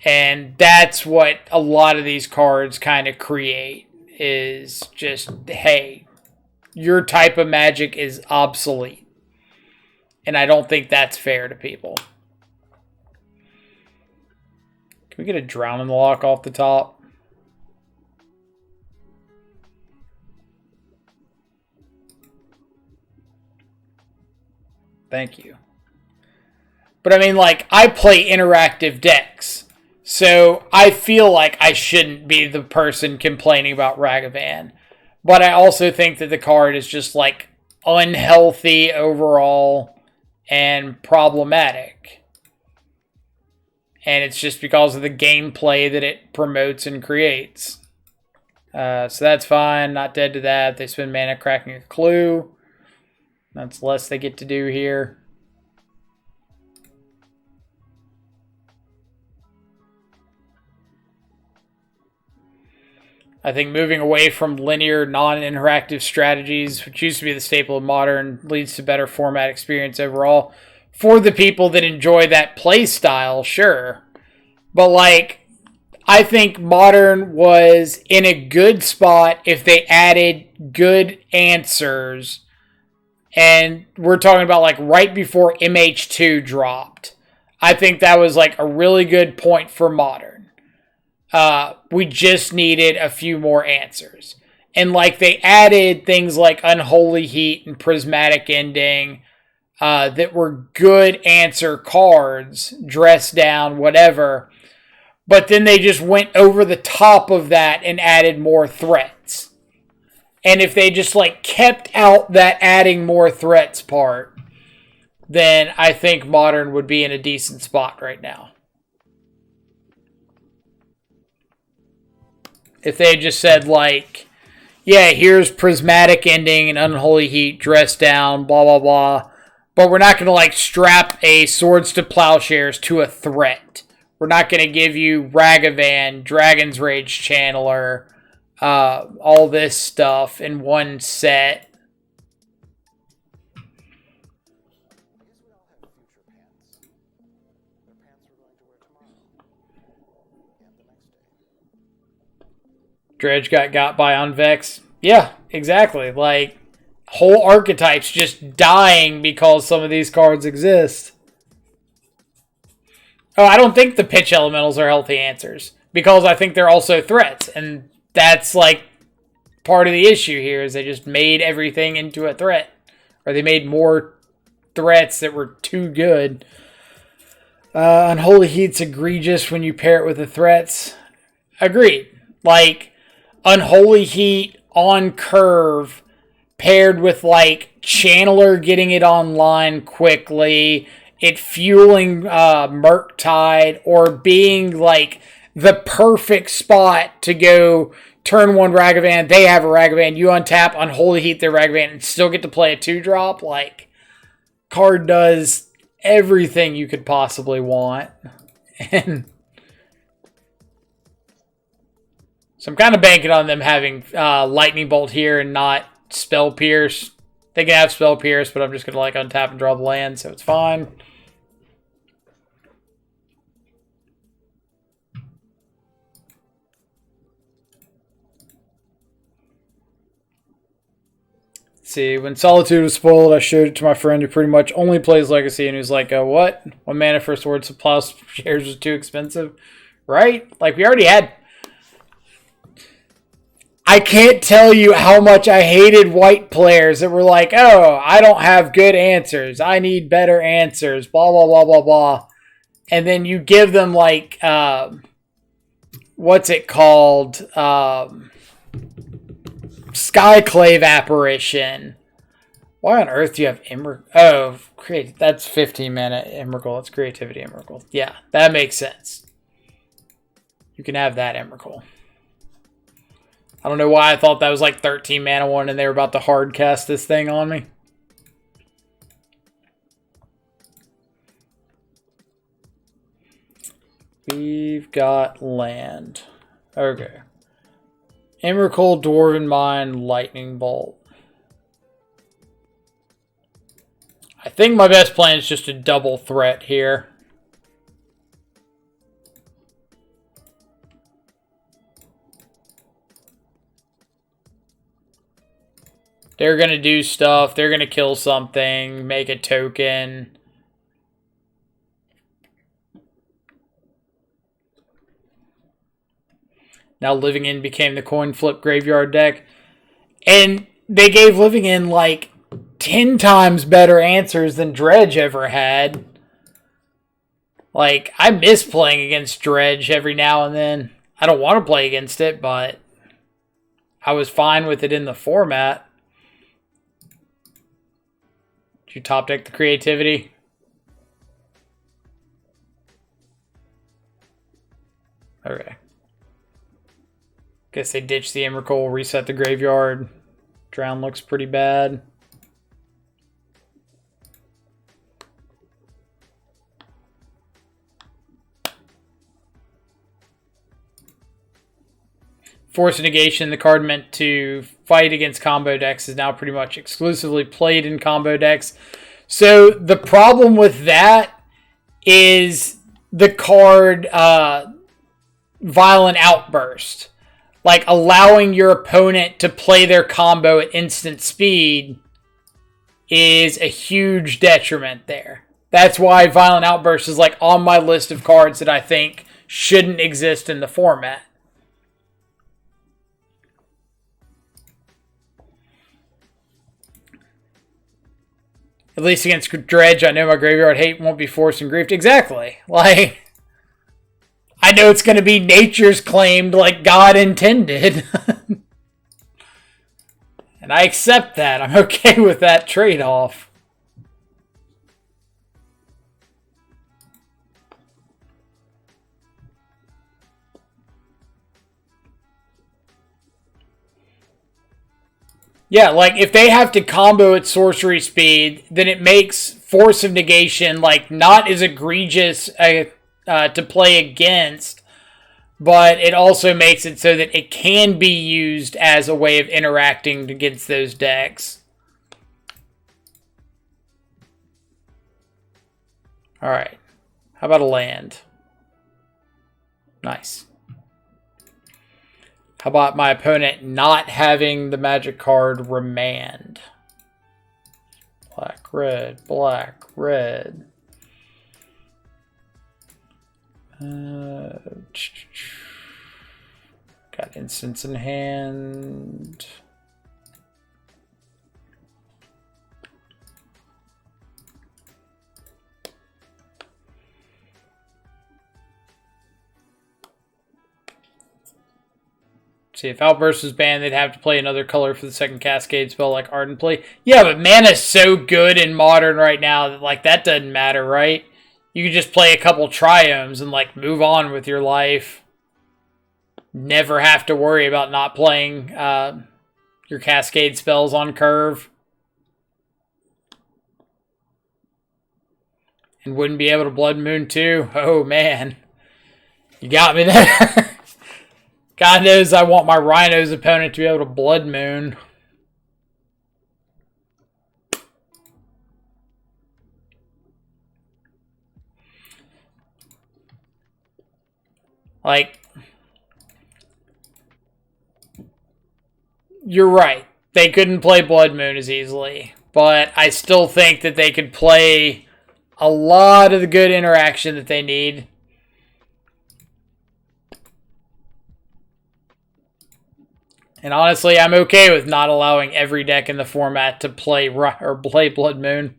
And that's what a lot of these cards kind of create. Is just, hey, your type of Magic is obsolete. And I don't think that's fair to people. Can we get a Drown in the Lock off the top? Thank you. But I mean, like, I play interactive decks. So I feel like I shouldn't be the person complaining about Ragavan. But I also think that the card is just, like, unhealthy overall and problematic. And it's just because of the gameplay that it promotes and creates. So that's fine. Not dead to that. They spend mana cracking a clue. That's less they get to do here. I think moving away from linear, non-interactive strategies, which used to be the staple of Modern, leads to better format experience overall. For the people that enjoy that play style, sure. But, like, I think Modern was in a good spot if they added good answers. And we're talking about, like, right before MH2 dropped. I think that was, like, a really good point for Modern. We just needed a few more answers. And, like, they added things like Unholy Heat and Prismatic Ending that were good answer cards, Dress Down, whatever. But then they just went over the top of that and added more threats. And if they just, like, kept out that adding more threats part, then I think Modern would be in a decent spot right now. If they just said, like, yeah, here's Prismatic Ending and Unholy Heat, Dress Down, blah, blah, blah. But we're not going to, like, strap a Swords to Plowshares to a threat. We're not going to give you Ragavan, Dragon's Rage Channeler, all this stuff in one set. Dredge got by on Vex. Yeah, exactly. Like, whole archetypes just dying because some of these cards exist. Oh, I don't think the pitch elementals are healthy answers. Because I think they're also threats. And that's, like, part of the issue here is they just made everything into a threat. Or they made more threats that were too good. Unholy Heat's egregious when you pair it with the threats. Agreed. Like, Unholy Heat on curve paired with, like, Channeler getting it online quickly, it fueling Murktide, or being, like, the perfect spot to go turn one Ragavan, they have a Ragavan, you untap, Unholy Heat their Ragavan, and still get to play a 2-drop. Like, card does everything you could possibly want. And so I'm kind of banking on them having Lightning Bolt here and not Spell Pierce. They can have Spell Pierce, but I'm just going to, like, untap and draw the land, so it's fine. Let's see. When Solitude was spoiled, I showed it to my friend who pretty much only plays Legacy, and he was like, what? 1 mana for Sword Plus shares was too expensive. Right? Like, we already had... I can't tell you how much I hated white players that were like, oh, I don't have good answers. I need better answers. Blah, blah, blah, blah, blah. And then you give them, like, what's it called? Skyclave Apparition. Why on earth do you have Emrakul? Oh, that's 15 mana Emrakul. That's Creativity Emrakul. Yeah, that makes sense. You can have that Emrakul. I don't know why I thought that was like 13 mana one and they were about to hard cast this thing on me. We've got land. Okay. Emrakul, Dwarven Mine, Lightning Bolt. I think my best plan is just a double threat here. They're going to do stuff. They're going to kill something, make a token. Now Living In became the coin flip graveyard deck. And they gave Living In like 10 times better answers than Dredge ever had. Like, I miss playing against Dredge every now and then. I don't want to play against it, but I was fine with it in the format. Did you top deck the Creativity? Okay. Guess they ditched the Emrakul, reset the graveyard. Drown looks pretty bad. Force of Negation, the card meant to fight against combo decks, is now pretty much exclusively played in combo decks. So the problem with that is the card Violent Outburst. Like, allowing your opponent to play their combo at instant speed is a huge detriment there. That's why Violent Outburst is like on my list of cards that I think shouldn't exist in the format. At least against Dredge, I know my graveyard hate won't be forced and griefed. Exactly. Like, I know it's going to be nature's claimed like God intended. And I accept that. I'm okay with that trade-off. Yeah, like, if they have to combo at sorcery speed, then it makes Force of Negation, like, not as egregious to play against, but it also makes it so that it can be used as a way of interacting against those decks. Alright. How about a land? Nice. How about my opponent not having the magic card Remand? Black, red, black, red. Got instants in hand. See, if Outburst was banned, they'd have to play another color for the second Cascade spell like Ardent Play. Yeah, but mana's so good in Modern right now that, like, that doesn't matter, right? You can just play a couple Triomes and, like, move on with your life. Never have to worry about not playing your Cascade spells on curve. And wouldn't be able to Blood Moon too. Oh, man. You got me there. God knows I want my Rhino's opponent to be able to Blood Moon. Like, you're right. they couldn't play Blood Moon as easily. But I still think that they could play a lot of the good interaction that they need. And honestly, I'm okay with not allowing every deck in the format to play Blood Moon.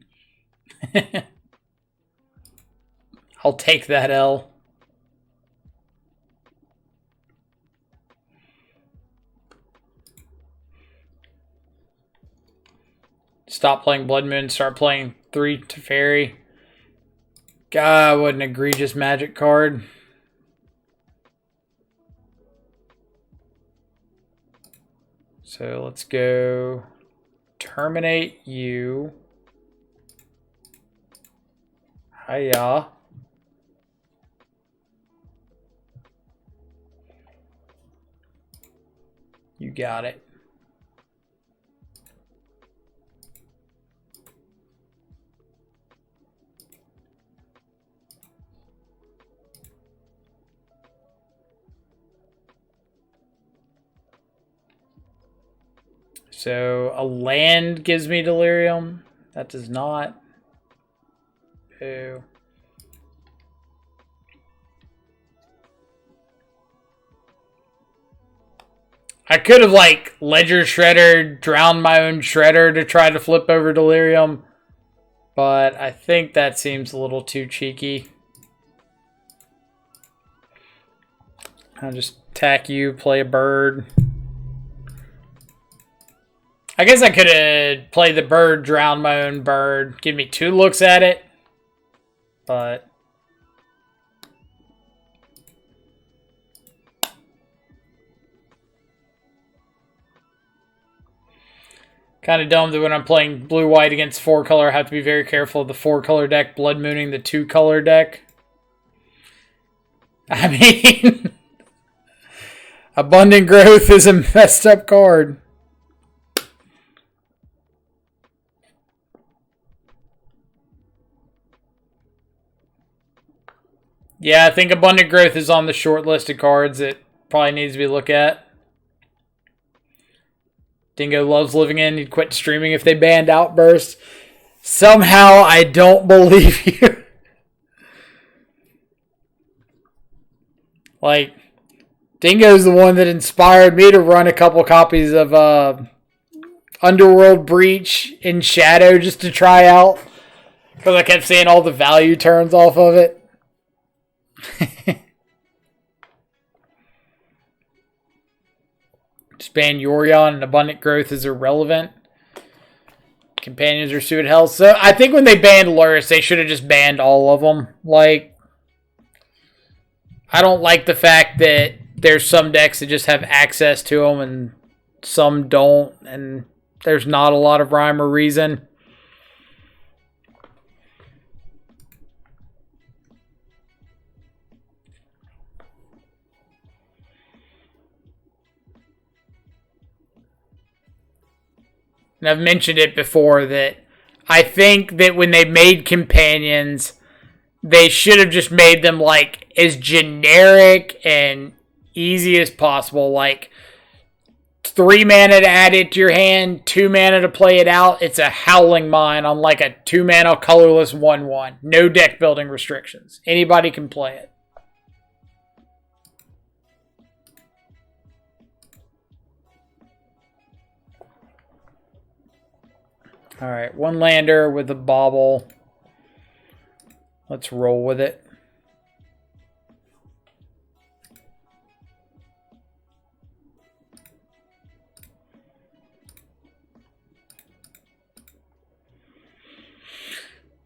I'll take that L. Stop playing Blood Moon, start playing 3 Teferi. God, what an egregious Magic card. So let's go terminate you. Hiya. You got it. So a land gives me delirium. That does not. Ew. I could have like Ledger Shredder, drowned my own Shredder to try to flip over delirium. But I think that seems a little too cheeky. I'll just attack you, play a bird. I guess I could have played the bird, drowned my own bird, give me 2 looks at it. But kind of dumb that when I'm playing blue-white against 4-color, I have to be very careful of the 4-color deck blood mooning the 2-color deck. I mean, Abundant Growth is a messed up card. Yeah, I think Abundant Growth is on the short list of cards that probably needs to be looked at. Dingo loves living in. He'd quit streaming if they banned Outburst. Somehow, I don't believe you. Like, Dingo's the one that inspired me to run a couple copies of Underworld Breach in Shadow just to try out. Because I kept seeing all the value turns off of it. Just ban Yorion and Abundant Growth is irrelevant. Companions are suited hell. So I think when they banned Lurrus, they should have just banned all of them. Like, I don't like the fact that there's some decks that just have access to them and some don't, and there's not a lot of rhyme or reason. And I've mentioned it before that I think that when they made companions, they should have just made them like as generic and easy as possible. Like 3 mana to add it to your hand, 2 mana to play it out. It's a Howling Mine on like a 2 mana colorless 1/1. No deck building restrictions. Anybody can play it. Alright, 1 lander with a bauble. Let's roll with it.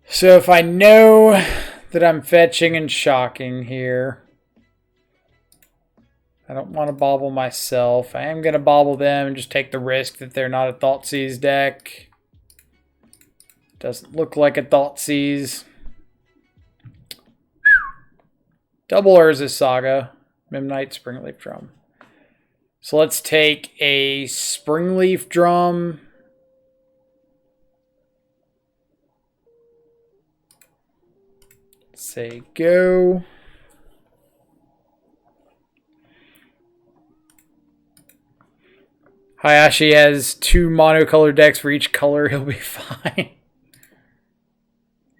So if I know that I'm fetching and shocking here, I don't want to bauble myself. I am going to bauble them and just take the risk that they're not a Thoughtseize deck. Doesn't look like a Thoughtseize. Double Urza's Saga. Mimknight, Springleaf Drum. So let's take a Springleaf Drum. Say go. Hayashi has 2 monocolor decks for each color. He'll be fine.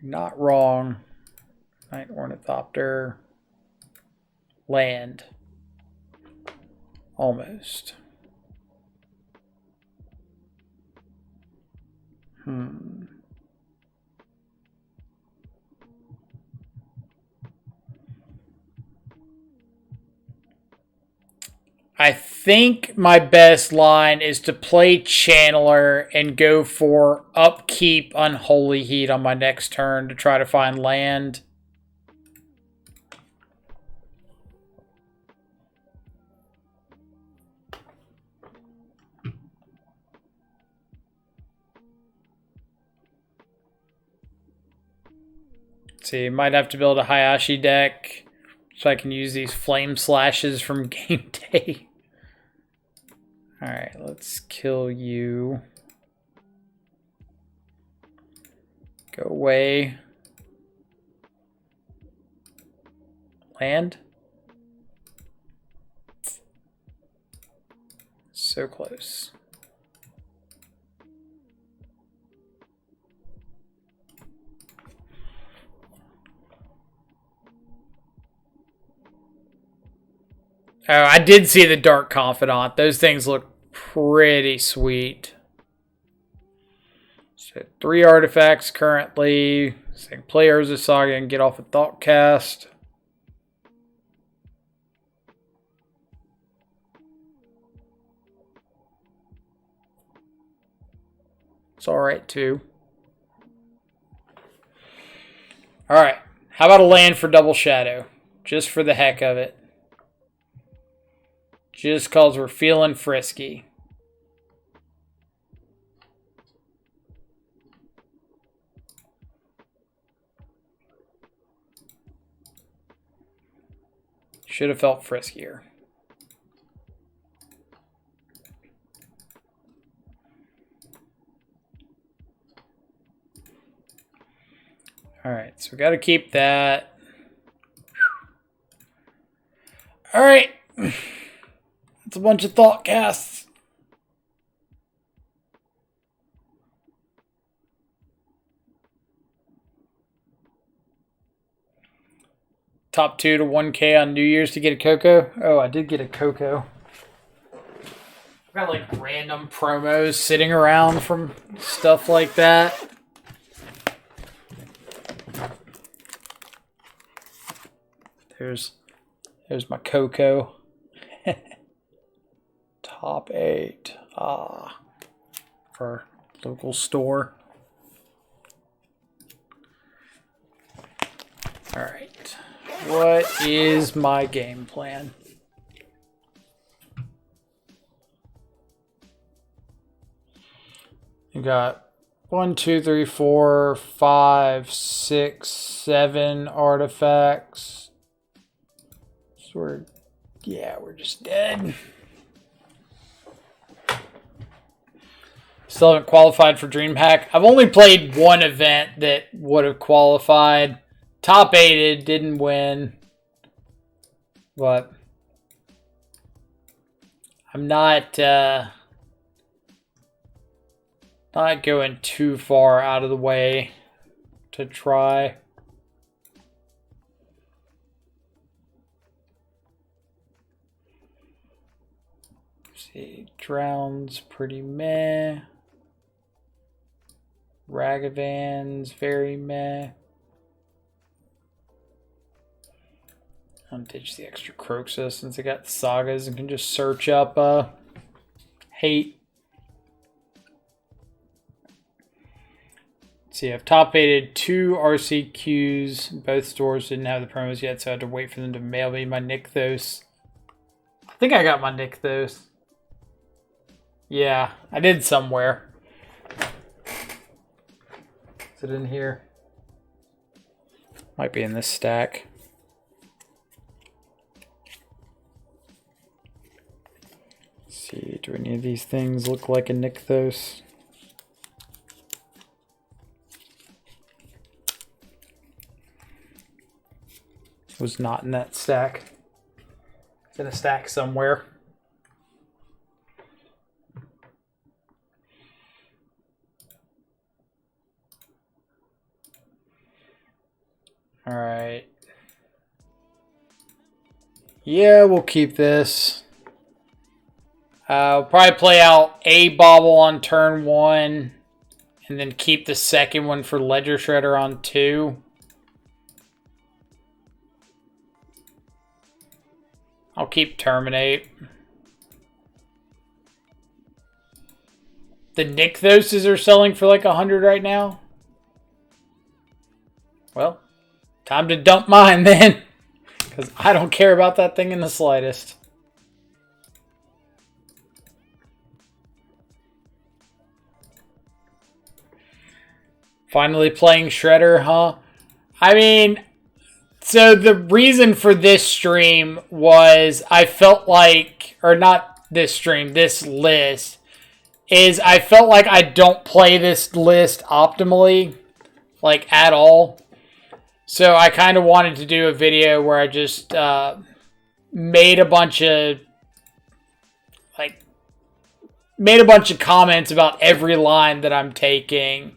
Not wrong. Night Ornithopter. Land. Almost. I think my best line is to play Channeler and go for upkeep Unholy Heat on my next turn to try to find land. See, might have to build a Hayashi deck so I can use these flame slashes from game day. Alright, let's kill you. Go away. Land. So close. Oh, I did see the Dark Confidant. Those things look pretty sweet. So 3 artifacts currently. So play Urza Saga and get off a Thoughtcast. It's alright too. Alright. How about a land for Double Shadow? Just for the heck of it. Just cause we're feeling frisky. Should have felt friskier. Alright, so we got to keep that. Alright. It's a bunch of thought casts. Top 2 to 1K on New Year's to get a Coco. Oh, I did get a Coco. I've got like random promos sitting around from stuff like that. There's my Coco. Top 8. For local store. Alright. What is my game plan? You got 1, 2, 3, 4, 5, 6, 7 artifacts. So we're just dead. Still haven't qualified for DreamHack. I've only played one event that would have qualified. Top 8'd, didn't win. But I'm not going too far out of the way to try. See, Drown's pretty meh. Ragavan's very meh. I'll ditch the extra Croxa since I got Sagas and can just search up hate. See, I've top 8'd 2 RCQs. Both stores didn't have the promos yet, so I had to wait for them to mail me my Nykthos. I think I got my Nykthos. Yeah, I did somewhere. Is it in here? Might be in this stack. Let's see, do any of these things look like a Nykthos? It was not in that stack. It's in a stack somewhere. Alright. Yeah, we'll keep this. I'll probably play out a bobble on turn 1. And then keep the second one for Ledger Shredder on 2. I'll keep Terminate. The Nykthoses are selling for like 100 right now. Well, time to dump mine then. Because I don't care about that thing in the slightest. Finally playing Shredder, huh? I mean, so the reason for this stream was I felt like, or not this stream, this list, is I felt like I don't play this list optimally, like at all. So I kind of wanted to do a video where I just made a bunch of comments about every line that I'm taking,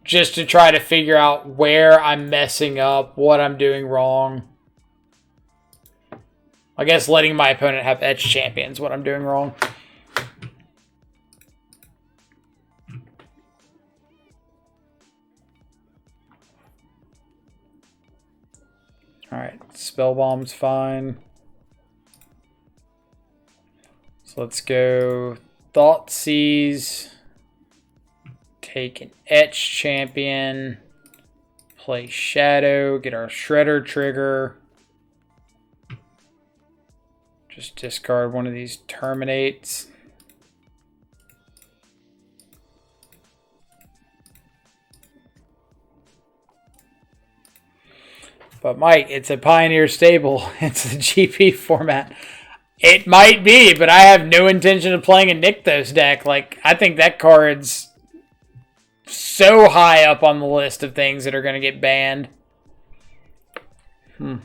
just to try to figure out where I'm messing up, what I'm doing wrong. I guess letting my opponent have edge champions, what I'm doing wrong. Alright, Spell Bomb's fine. So let's go Thoughtseize. Take an Etch champion. Play Shadow. Get our Shredder trigger. Just discard one of these Terminates. But Mike, it's a Pioneer stable. It's a GP format. It might be, but I have no intention of playing a Nykthos deck. Like, I think that card's so high up on the list of things that are going to get banned. What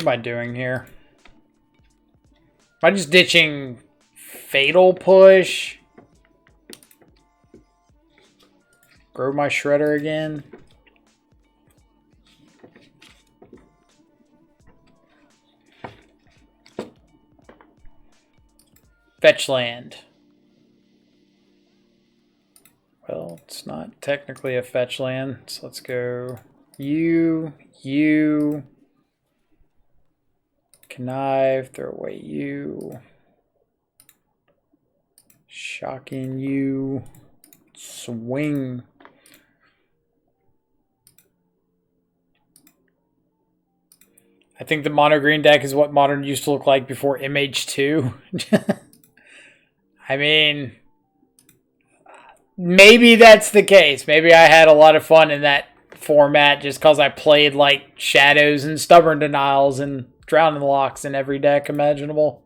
am I doing here? Am I just ditching Fatal Push? Grow my Shredder again? Fetch land. Well, it's not technically a fetch land, so let's go you, connive, throw away you, shocking you, swing. I think the mono green deck is what Modern used to look like before MH2. I mean, maybe that's the case. Maybe I had a lot of fun in that format just because I played like Shadows and Stubborn Denials and Drowning Locks in every deck imaginable.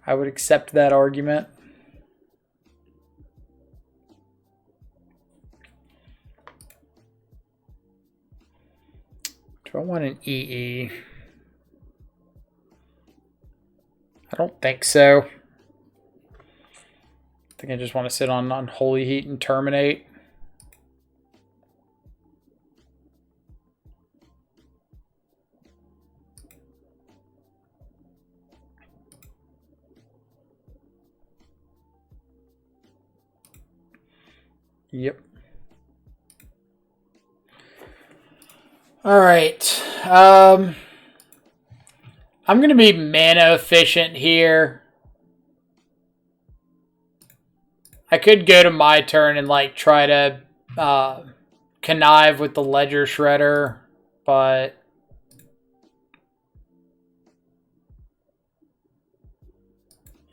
I would accept that argument. Do I want an EE? I don't think so. I think I just want to sit on Holy Heat and Terminate. Yep. All right. I'm going to be mana efficient here. I could go to my turn and like try to connive with the Ledger Shredder, but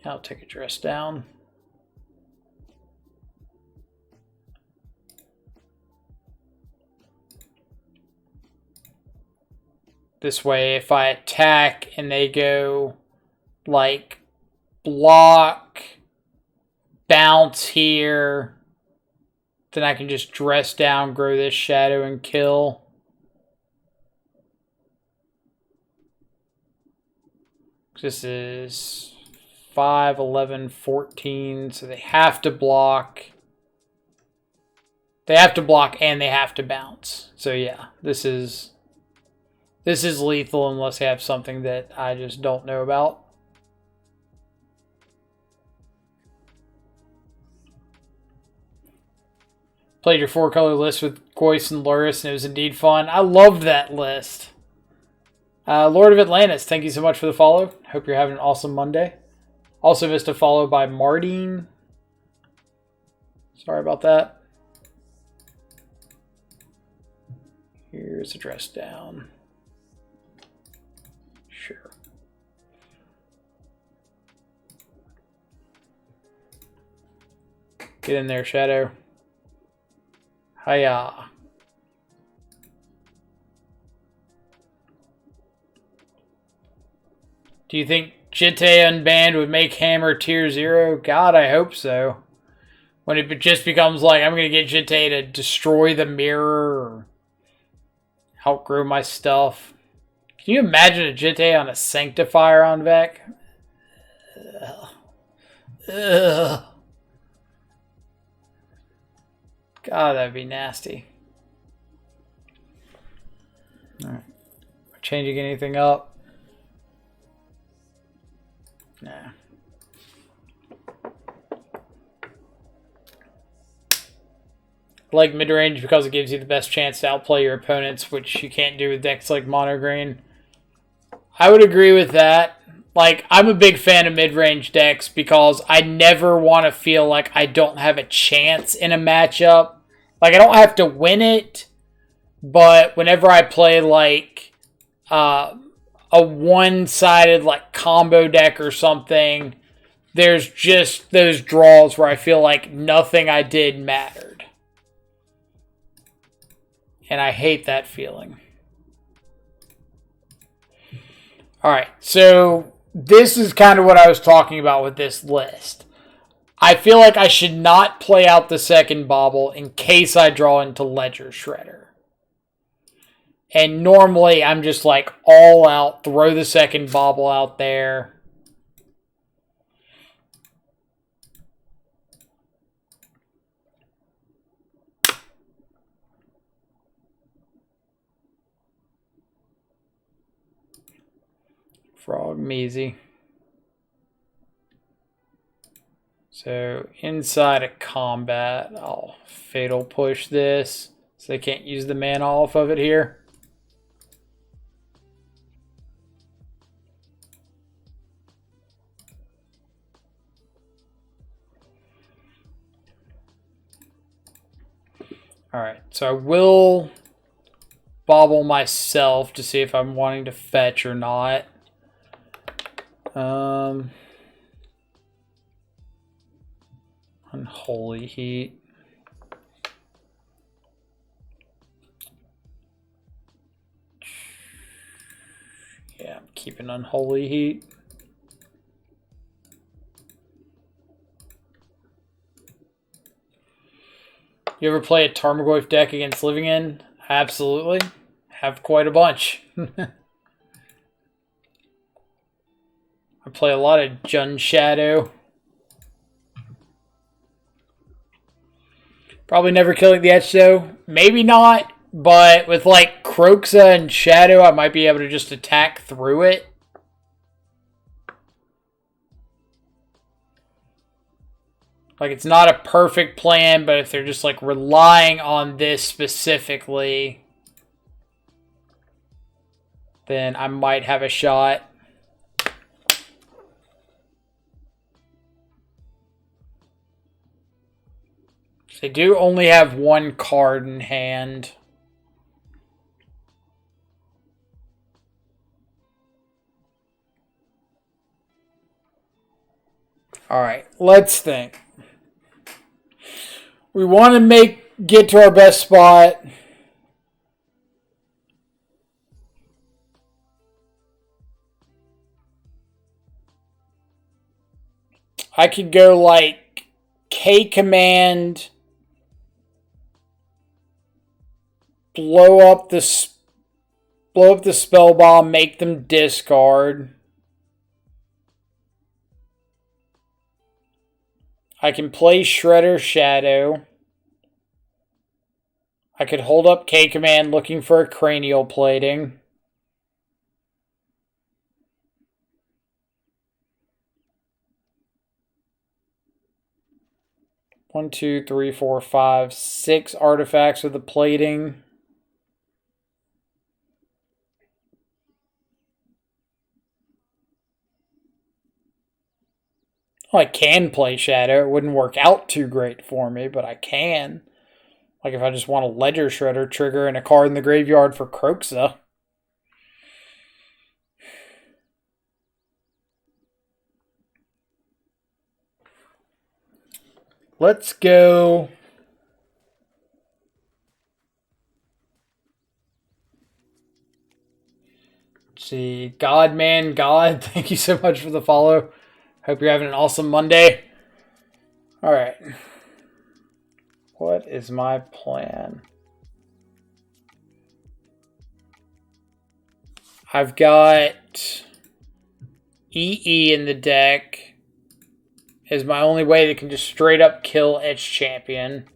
I'll take a dress down. This way, if I attack and they go like block, bounce here, then I can just dress down, grow this Shadow, and kill. This is 5, 11, 14, so they have to block. They have to block and they have to bounce. So yeah, this is lethal unless they have something that I just don't know about. Played your 4-color list with Goyce and Luris, and it was indeed fun. I loved that list. Lord of Atlantis, thank you so much for the follow. Hope you're having an awesome Monday. Also missed a follow by Mardine. Sorry about that. Here's a dress down. Sure. Get in there, Shadow. Hiya. Do you think Jitte Unbanned would make Hammer tier 0? God, I hope so. When it just becomes like, I'm going to get Jitte to destroy the mirror or outgrow my stuff. Can you imagine a Jitte on a Sanctifier on Vec? Ugh. Ugh. God, that'd be nasty. Alright. Changing anything up? Nah. I like mid-range because it gives you the best chance to outplay your opponents, which you can't do with decks like Mono Green. I would agree with that. Like, I'm a big fan of mid-range decks because I never want to feel like I don't have a chance in a matchup. Like, I don't have to win it, but whenever I play, like, a one-sided, like, combo deck or something, there's just those draws where I feel like nothing I did mattered. And I hate that feeling. Alright, so this is kind of what I was talking about with this list. I feel like I should not play out the second bauble in case I draw into Ledger Shredder. And normally I'm just like all out, throw the second bauble out there. Frog Measy. So inside of combat, I'll Fatal Push this so they can't use the mana off of it here. Alright, so I will bobble myself to see if I'm wanting to fetch or not. Unholy Heat. Yeah, I'm keeping Unholy Heat. You ever play a Tarmogoyf deck against Living End? Absolutely. Have quite a bunch. I play a lot of Jun Shadow. Probably never killing the Etch though. Maybe not, but with like Kroxa and Shadow, I might be able to just attack through it. Like, it's not a perfect plan, but if they're just like relying on this specifically, then I might have a shot. They do only have one card in hand. Alright, let's think. We want to get to our best spot. I could go like K command, blow up the spell bomb, make them discard. I can play Shredder Shadow. I could hold up K command looking for a cranial plating. One, two, three, four, five, 6 artifacts with the plating. Well, I can play Shadow. It wouldn't work out too great for me, but I can. Like if I just want a Ledger Shredder trigger and a card in the graveyard for Croxa. Let's go. Let's see. Godman God, thank you so much for the follow. Hope you're having an awesome Monday. Alright. What is my plan? I've got EE in the deck is my only way that can just straight up kill Etch Champion.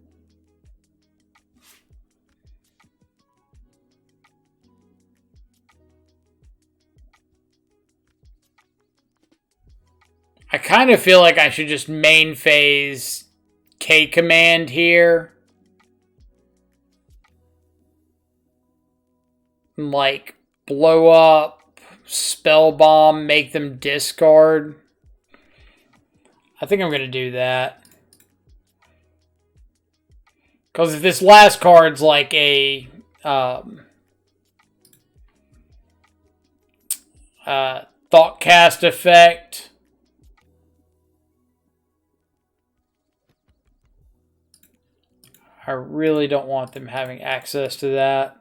I kind of feel like I should just main phase K command here. Like blow up, spell bomb, make them discard. I think I'm going to do that. Because if this last card's like a Thoughtcast effect, I really don't want them having access to that.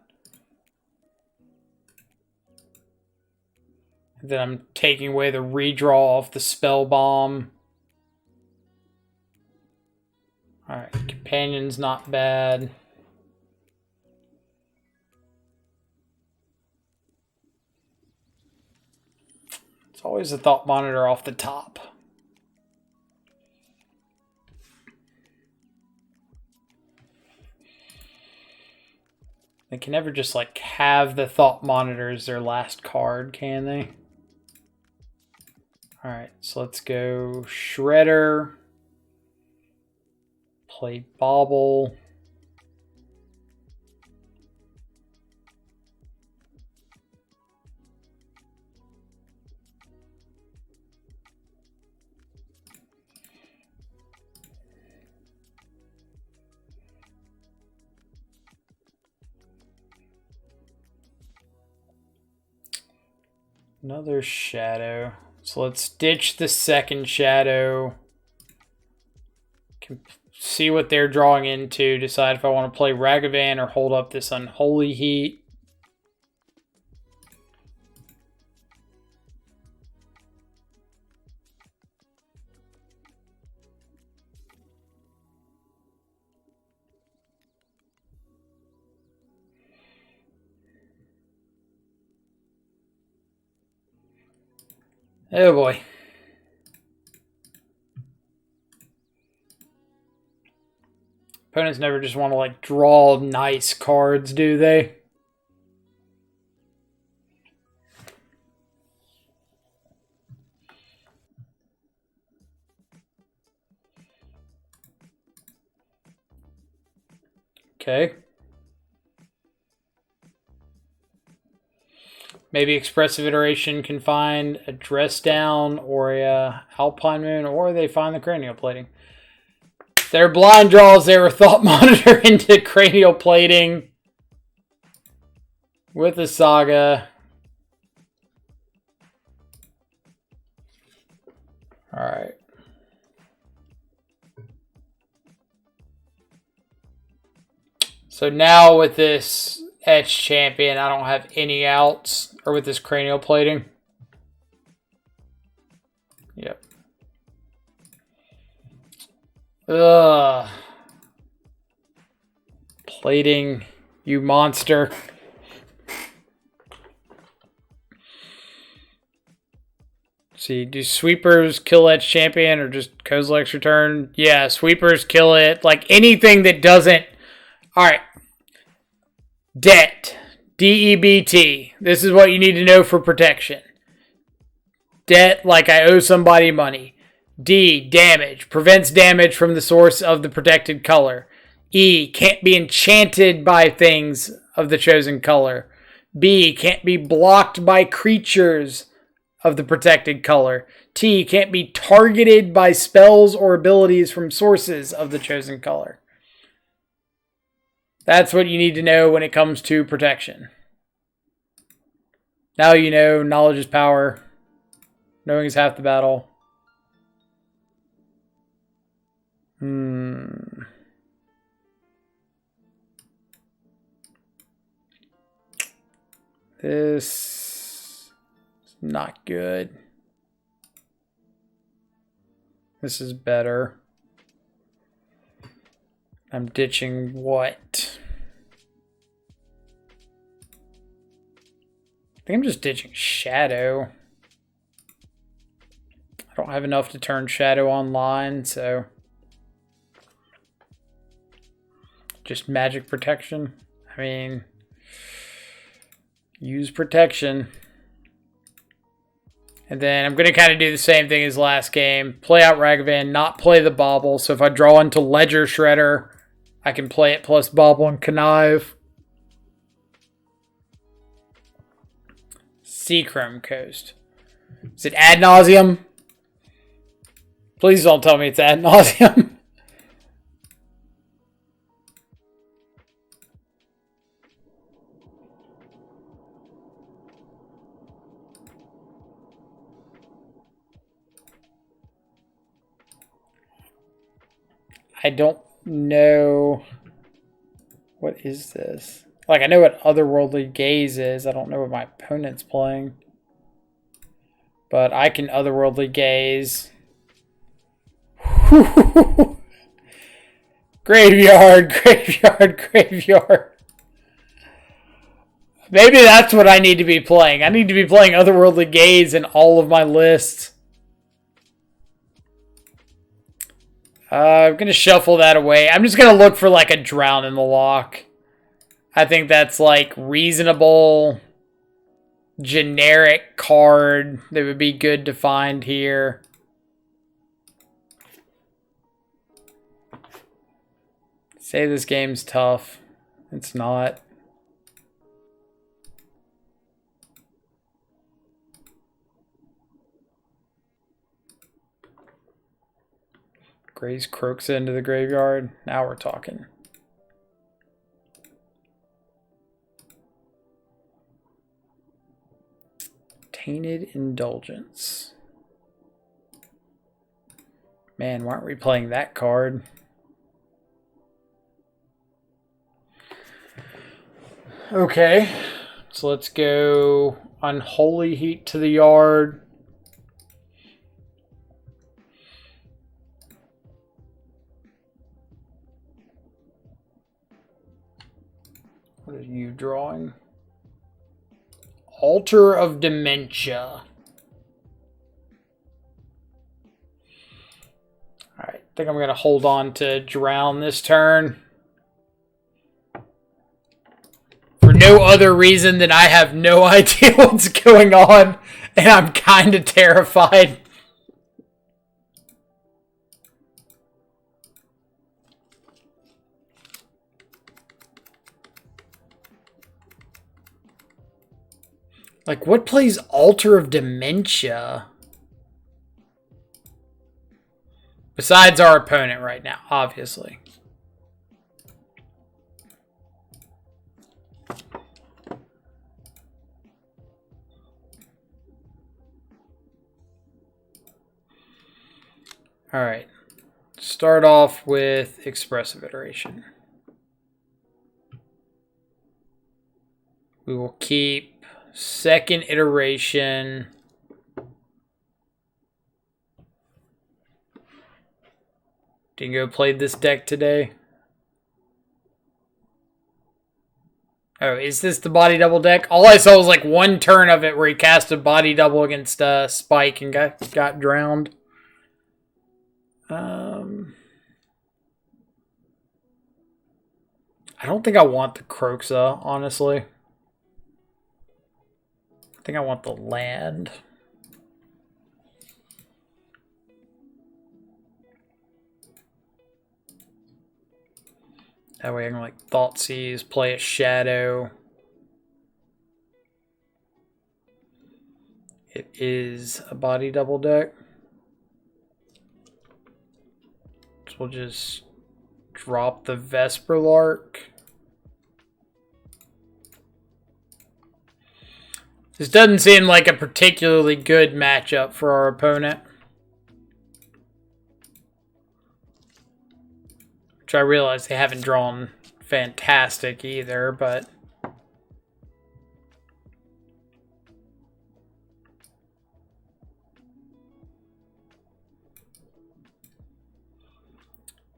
Then I'm taking away the redraw off the spell bomb. Alright, Companion's not bad. It's always a Thought Monitor off the top. They can never just like have the Thought Monitor as their last card, can they? Alright, so let's go Shredder. Play Bobble. Another Shadow. So let's ditch the second Shadow. Can see what they're drawing into. Decide if I want to play Ragavan or hold up this Unholy Heat. Oh boy. Opponents never just want to like draw nice cards, do they? Okay. Maybe Expressive Iteration can find a Dress Down or a Alpine Moon, or they find the Cranial Plating. Their blind draws, they were Thought Monitor into Cranial Plating with a Saga. Alright. So now with this Etch Champion, I don't have any outs. Or with this Cranial Plating. Yep. Ugh. Plating, you monster. See, do sweepers kill Etch Champion or just Kozilek's Return? Yeah, sweepers kill it. Like anything that doesn't... Alright. Debt. DEBT. This is what you need to know for protection. Debt, like I owe somebody money. D, damage. Prevents damage from the source of the protected color. E, can't be enchanted by things of the chosen color. B, can't be blocked by creatures of the protected color. T, can't be targeted by spells or abilities from sources of the chosen color. That's what you need to know when it comes to protection. Now you know knowledge is power. Knowing is half the battle. This is not good. This is better. I'm ditching what? I think I'm just ditching Shadow. I don't have enough to turn Shadow online, so just magic protection. I mean, use protection. And then I'm going to kind of do the same thing as last game. Play out Ragavan, not play the Bauble. So if I draw into Ledger Shredder, I can play it plus Bauble and Connive. Seachrome Coast. Is it ad nauseum? Please don't tell me it's ad nauseum. I don't know. What is this? Like, I know what Otherworldly Gaze is. I don't know what my opponent's playing. But I can Otherworldly Gaze. Graveyard, graveyard, graveyard. Maybe that's what I need to be playing. I need to be playing Otherworldly Gaze in all of my lists. I'm going to shuffle that away. I'm just going to look for like a Drown in the Loch. I think that's like reasonable, generic card that would be good to find here. Say this game's tough. It's not. Graze Croaks into the graveyard. Now we're talking. Tainted Indulgence. Man, why aren't we playing that card? Okay, so let's go Unholy Heat to the yard. What are you drawing? Altar of Dementia. Alright, I think I'm going to hold on to Drown this turn. For no other reason than I have no idea what's going on, and I'm kind of terrified. Like, what plays Altar of Dementia? Besides our opponent right now, obviously. Alright. Start off with Expressive Iteration. We will keep second iteration. Dingo played this deck today. Oh, is this the body double deck? All I saw was like one turn of it where he cast a body double against Spike and got drowned. I don't think I want the Croxa, honestly. I think I want the land. That way I can like Thoughtseize, play a Shadow. It is a body double deck. So we'll just drop the Vesperlark. This doesn't seem like a particularly good matchup for our opponent. Which I realize they haven't drawn fantastic either, but...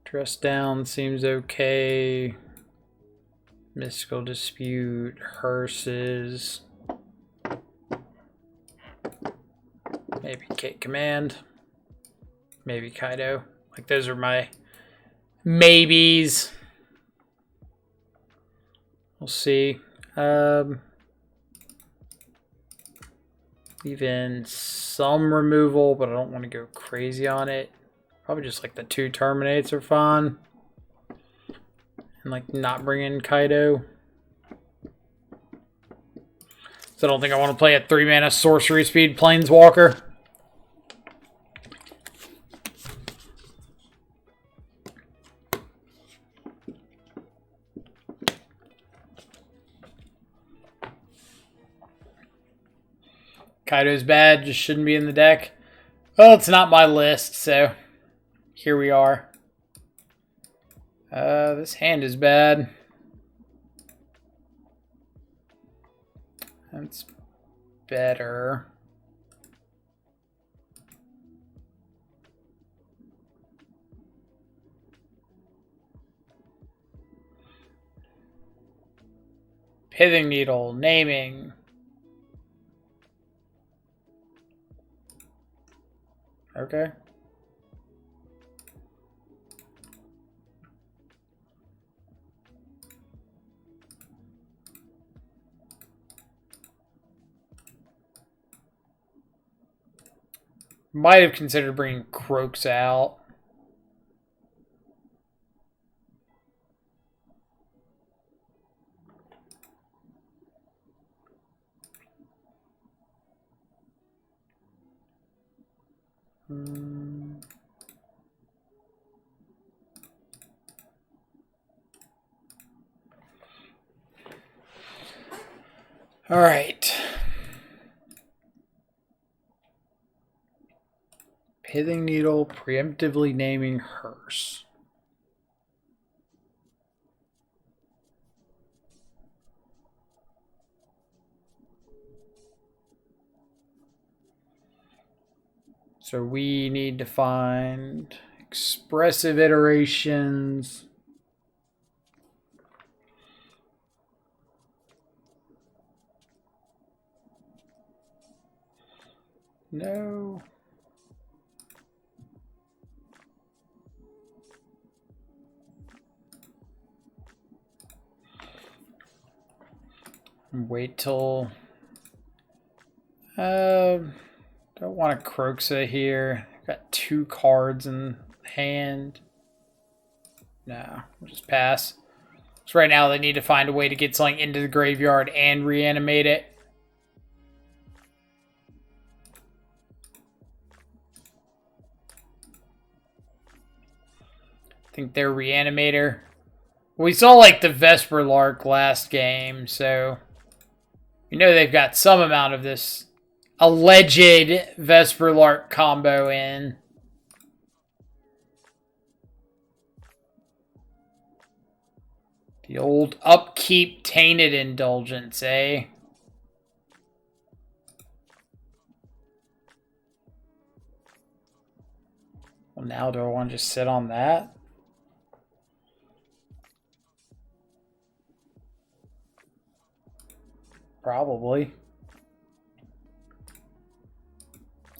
Dress Down seems okay. Mystical Dispute, Hearses. Maybe Kate Command. Maybe Kaido. Like, those are my maybes. We'll see. Even some removal, but I don't want to go crazy on it. Probably just like the 2 Terminates are fine. And like not bring in Kaido. So I don't think I want to play a 3-mana sorcery speed Planeswalker. Kaido's bad, just shouldn't be in the deck. Well, it's not my list, so here we are. This hand is bad. That's better. Pithing Needle, naming. Okay. Might have considered bringing Croaks out. All right. Pithing Needle, preemptively naming Hearse. So we need to find expressive iterations. No. Wait till... don't want a Croxa here. Got 2 cards in hand. No, we'll just pass. So right now they need to find a way to get something into the graveyard and reanimate it. I think their reanimator. We saw like the Vesperlark last game, so you know they've got some amount of this alleged Vesperlark combo in. The old upkeep tainted indulgence, eh? Well, now do I want to just sit on that? Probably.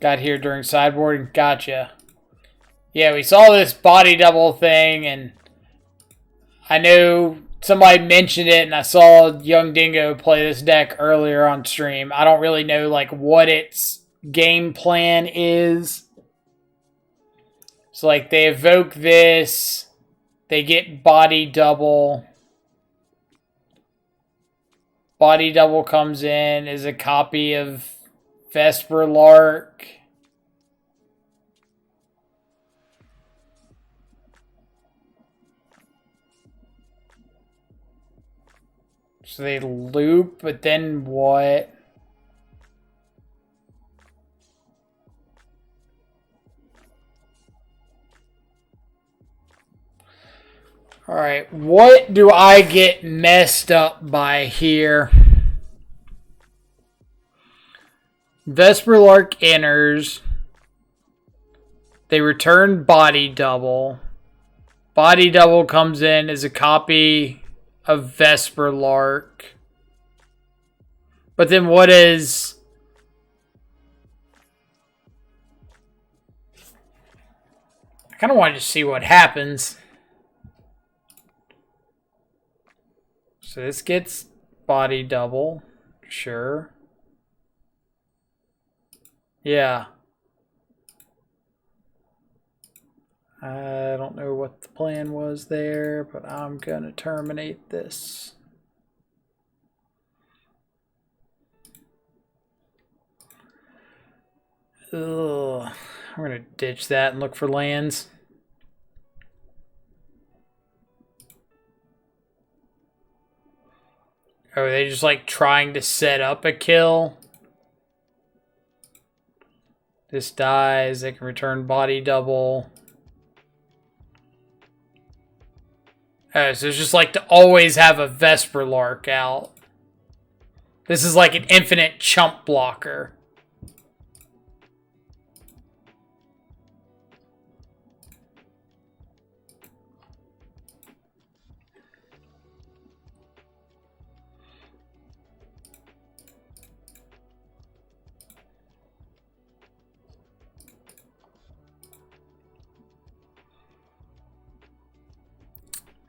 Got here during sideboarding. Gotcha. Yeah, we saw this body double thing, and I know somebody mentioned it, and I saw Young Dingo play this deck earlier on stream. I don't really know like what its game plan is. So like they evoke this, they get body double. Body double comes in as a copy of Vesperlark. So they loop, but then what? Alright, what do I get messed up by here? Vesperlark enters. They return body double. Body double comes in as a copy of Vesperlark. But then what is... I kind of wanted to see what happens. So this gets body double. Sure. Yeah. I don't know what the plan was there, but I'm going to terminate this. Ugh. I'm going to ditch that and look for lands. Oh, are they just like trying to set up a kill? This dies, they can return body double. Oh, so it's just like to always have a Vesperlark out. This is like an infinite chump blocker.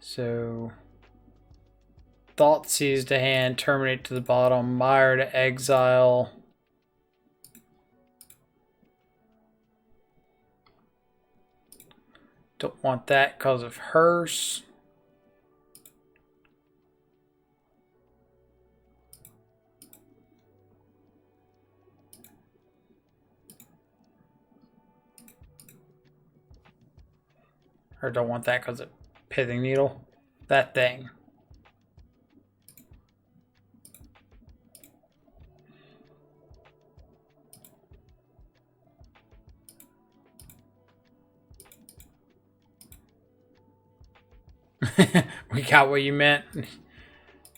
So, Thought seized a hand, terminate to the bottom, Mire to exile. Don't want that because of Hearse. Or don't want that because of Pithing Needle. That thing. We got what you meant.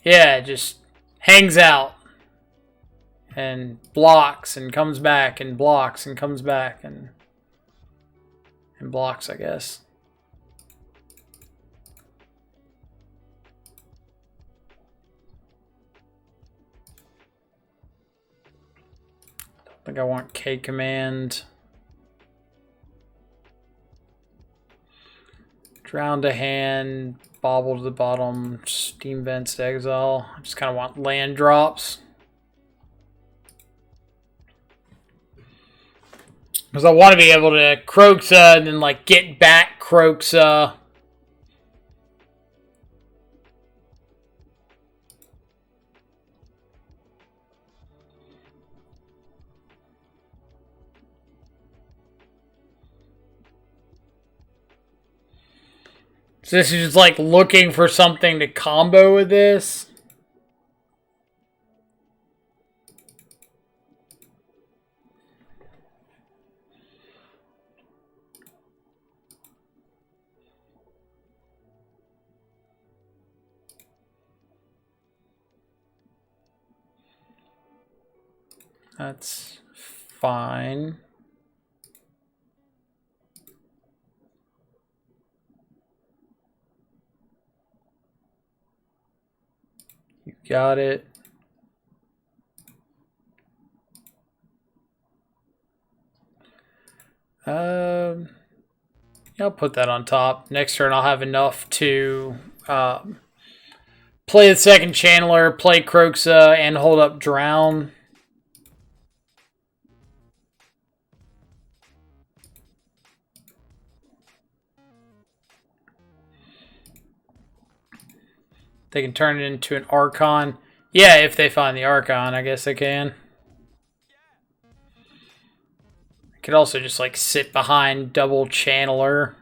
Yeah, it just hangs out. And blocks and comes back and blocks and comes back and blocks, I guess. I think I want K command. Drown to hand, bobble to the bottom, steam vents to exile. I just kind of want land drops. Because I want to be able to Kroxa and then like get back Kroxa. So this is just like looking for something to combo with this. That's fine. You got it. I'll put that on top. Next turn I'll have enough to Play the second Channeler, play Croxa, and hold up Drown. They can turn it into an Archon. Yeah, if they find the Archon, I guess they can. Could also just like sit behind double Channeler.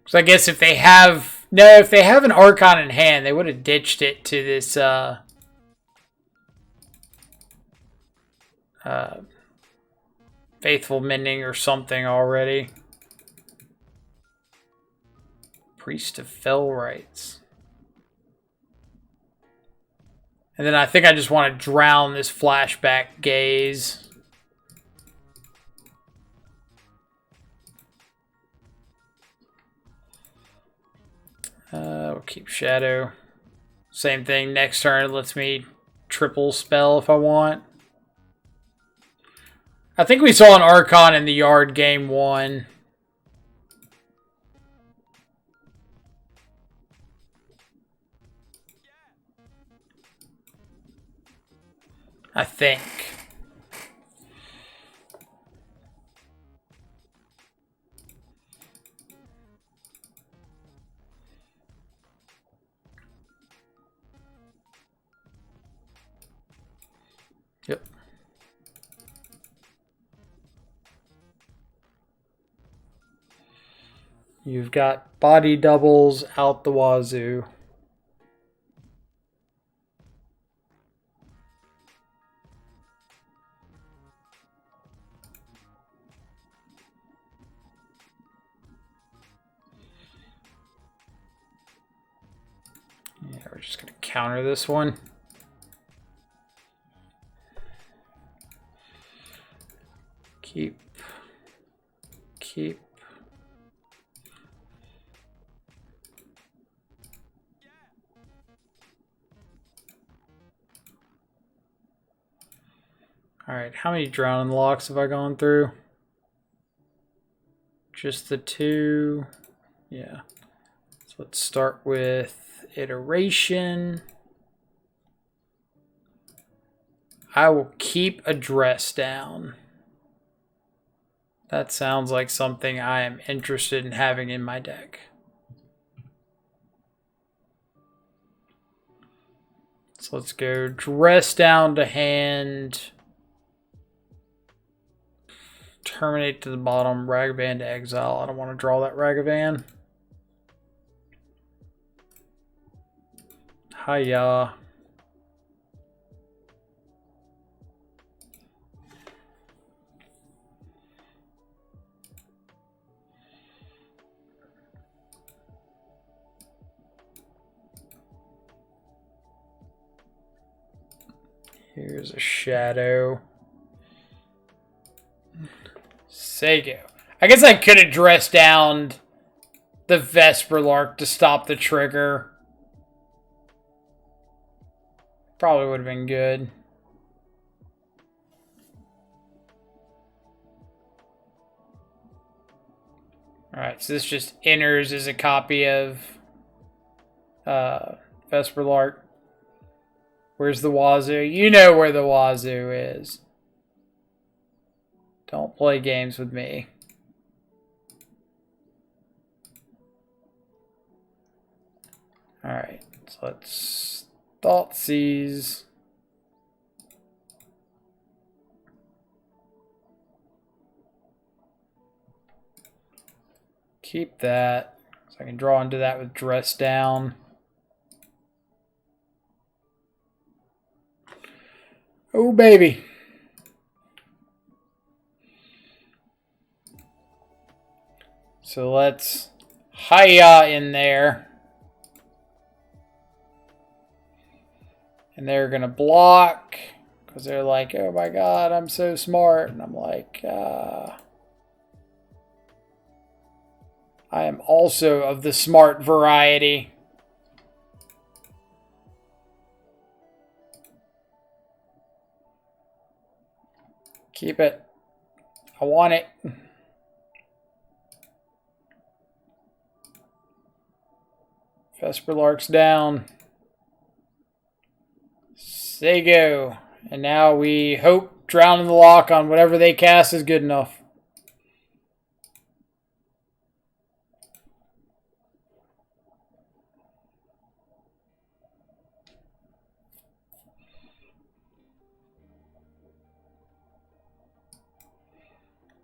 So I guess if they have if they have an Archon in hand, they would have ditched it to this Faithful Mending or something already. Priest of Fell Rites. And then I think I just want to drown this Flashback Gaze. We'll keep Shadow. Same thing, next turn it lets me triple spell if I want. I think we saw an Archon in the Yard game 1. I think. Yep. You've got body doubles out the wazoo. Yeah, we're just going to counter this one. Keep. Alright, how many Drowning Locks have I gone through? Just the 2. Yeah. So let's start with Iteration. I will keep Address down. That sounds like something I am interested in having in my deck. So let's go Dress down to hand. Terminate to the bottom. Ragavan to exile. I don't want to draw that Ragavan. Hiya. Here's a Shadow. Sego. I guess I could have dressed down the Vesperlark to stop the trigger. Probably would have been good. Alright, so this just enters as a copy of Vesperlark. Where's the wazoo? You know where the wazoo is. Don't play games with me. Alright, so let's Thoughtseize. Keep that. So I can draw into that with Dress Down. Oh, baby. So let's Hiya in there. And they're going to block because they're like, oh my god, I'm so smart. And I'm like, I am also of the smart variety. Keep it. I want it. Vesperlark's down. They go. And now we hope drowning the lock on whatever they cast is good enough.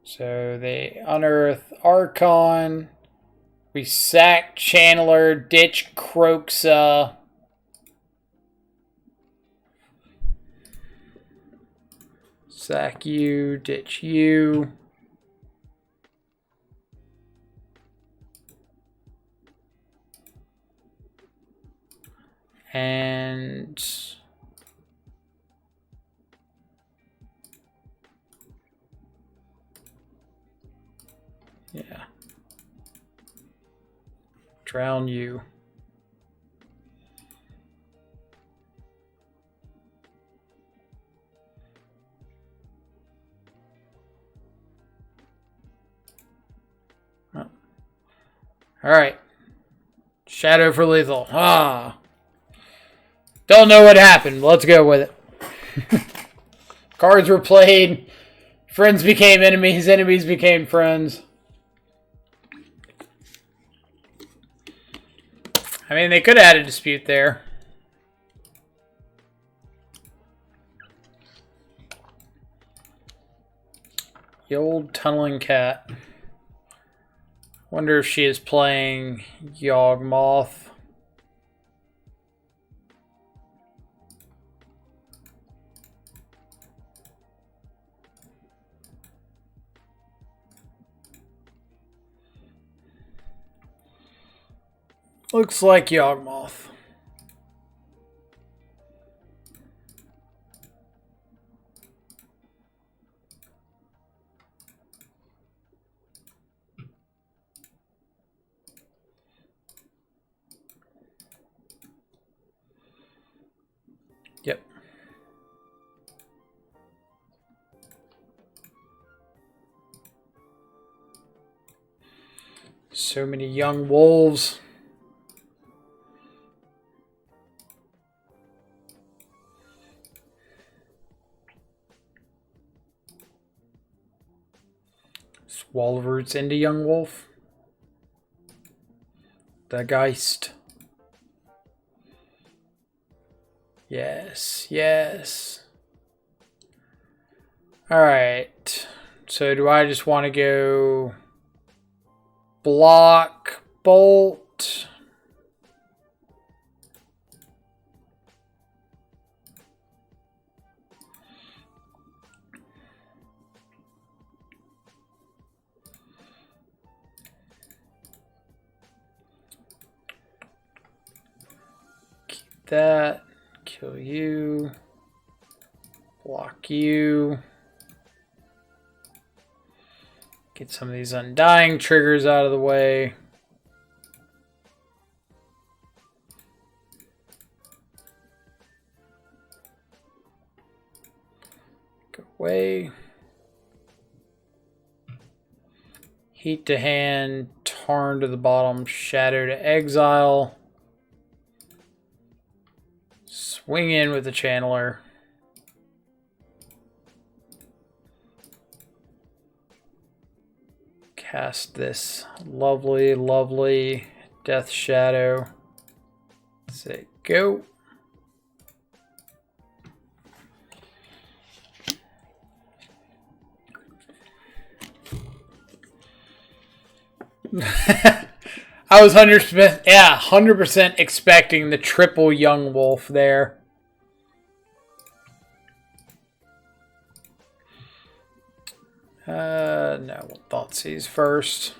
So they unearth Archon. We sack Channeler, ditch Croxa. Sack you, ditch you. And yeah. Drown you. All right. Shadow for lethal. Ah. Don't know what happened. Let's go with it. Cards were played. Friends became enemies. Enemies became friends. I mean, they could have had a dispute there. The old tunneling cat. Wonder if she is playing Yawmoth. Looks like Yawmoth. Yep. So many young wolves. Swallow roots into young wolf. The Geist. Yes, yes. Alright. So do I just want to go block, bolt? Keep that. Kill you. Block you. Get some of these undying triggers out of the way. Go away. Heat to hand, Tarn to the bottom, Shadow to exile. Swing in with the Channeler. Cast this lovely, lovely Death Shadow. Say go. I was 100%, yeah, 100% expecting the triple young wolf there. No, we'll Thoughtseize first.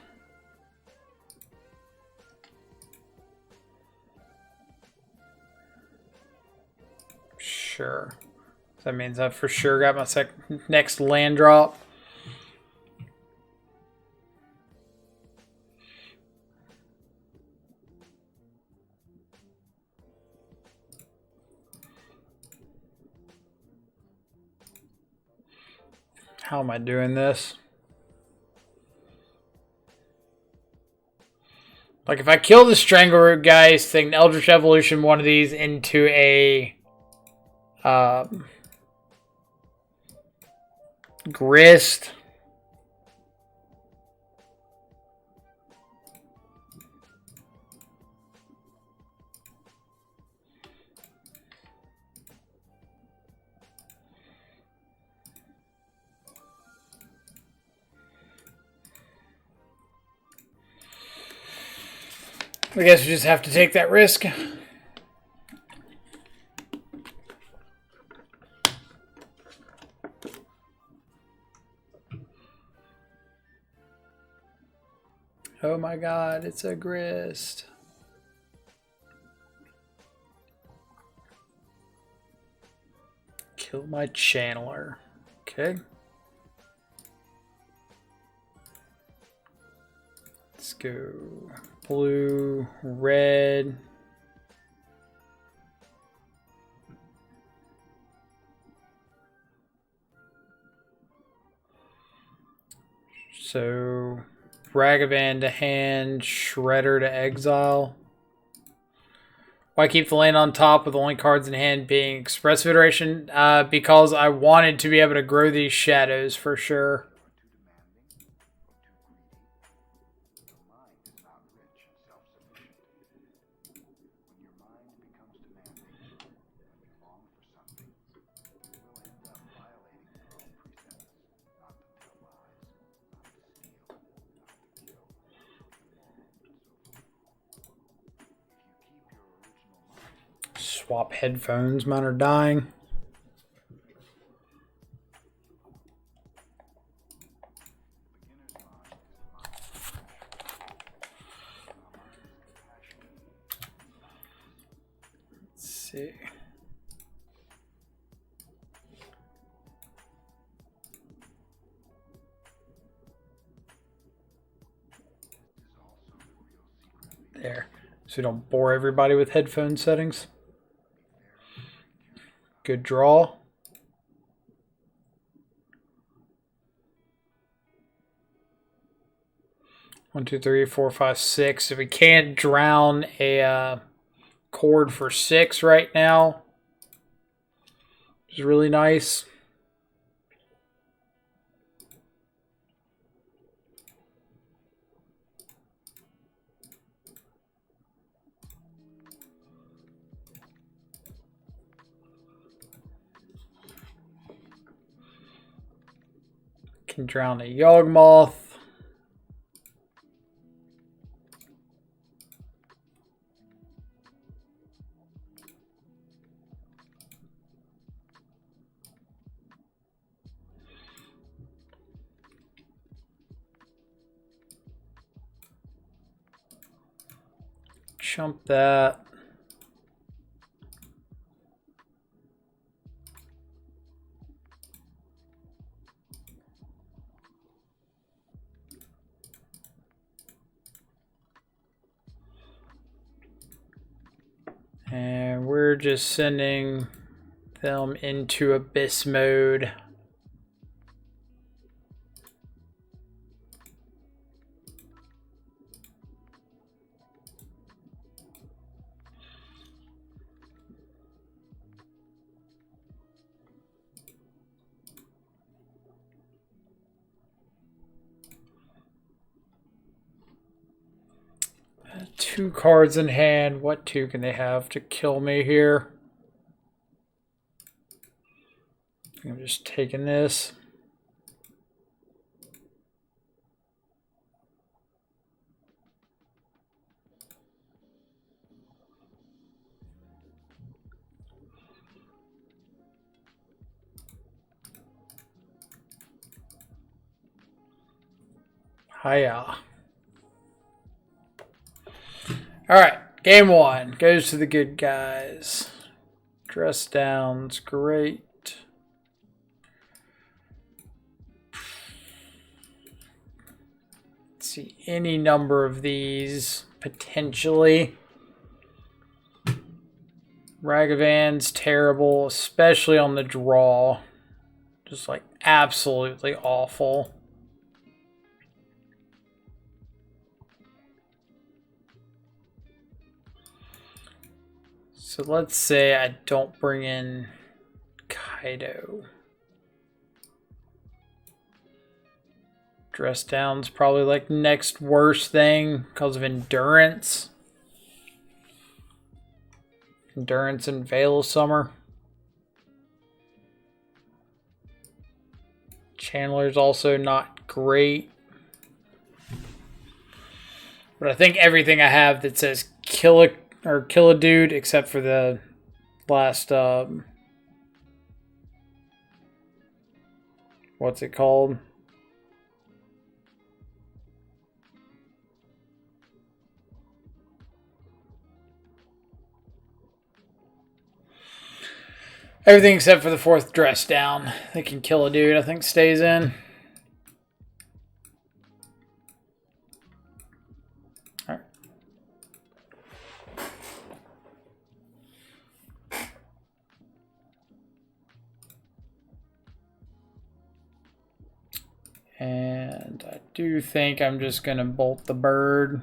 Sure. That means I've for sure got my next land drop. How am I doing this? Like, if I kill the Strangleroot guys, take an Eldritch Evolution one of these into a Grist. I guess we just have to take that risk. Oh my god, it's a Grist. Kill my Channeler. Okay. Let's go blue, red. So Ragavan to hand, Shredder to exile. Why keep the land on top with only cards in hand being Expressive Iteration? Because I wanted to be able to grow these shadows for sure. Swap headphones, mine are dying. Let's see. There. So we don't bore everybody with headphone settings. Good draw. One, two, three, four, five, six. If we can't drown a cord for 6 right now, which is really nice. Can drown a Yawmoth. Chump that. And we're just sending them into abyss mode. Two cards in hand. What two can they have to kill me here? I'm just taking this. Hiya. Alright, game 1 goes to the good guys. Dress down's great. Let's see, any number of these potentially. Ragavan's terrible, especially on the draw. Just like absolutely awful. So let's say I don't bring in Kaido. Dress down's probably like next worst thing because of endurance. Endurance and Veil of Summer. Chandler's also not great. But I think everything I have that says kill a dude except for the last what's it called? Everything except for the fourth dress down. They can kill a dude, I think stays in. Alright. And I do think I'm just going to bolt the bird.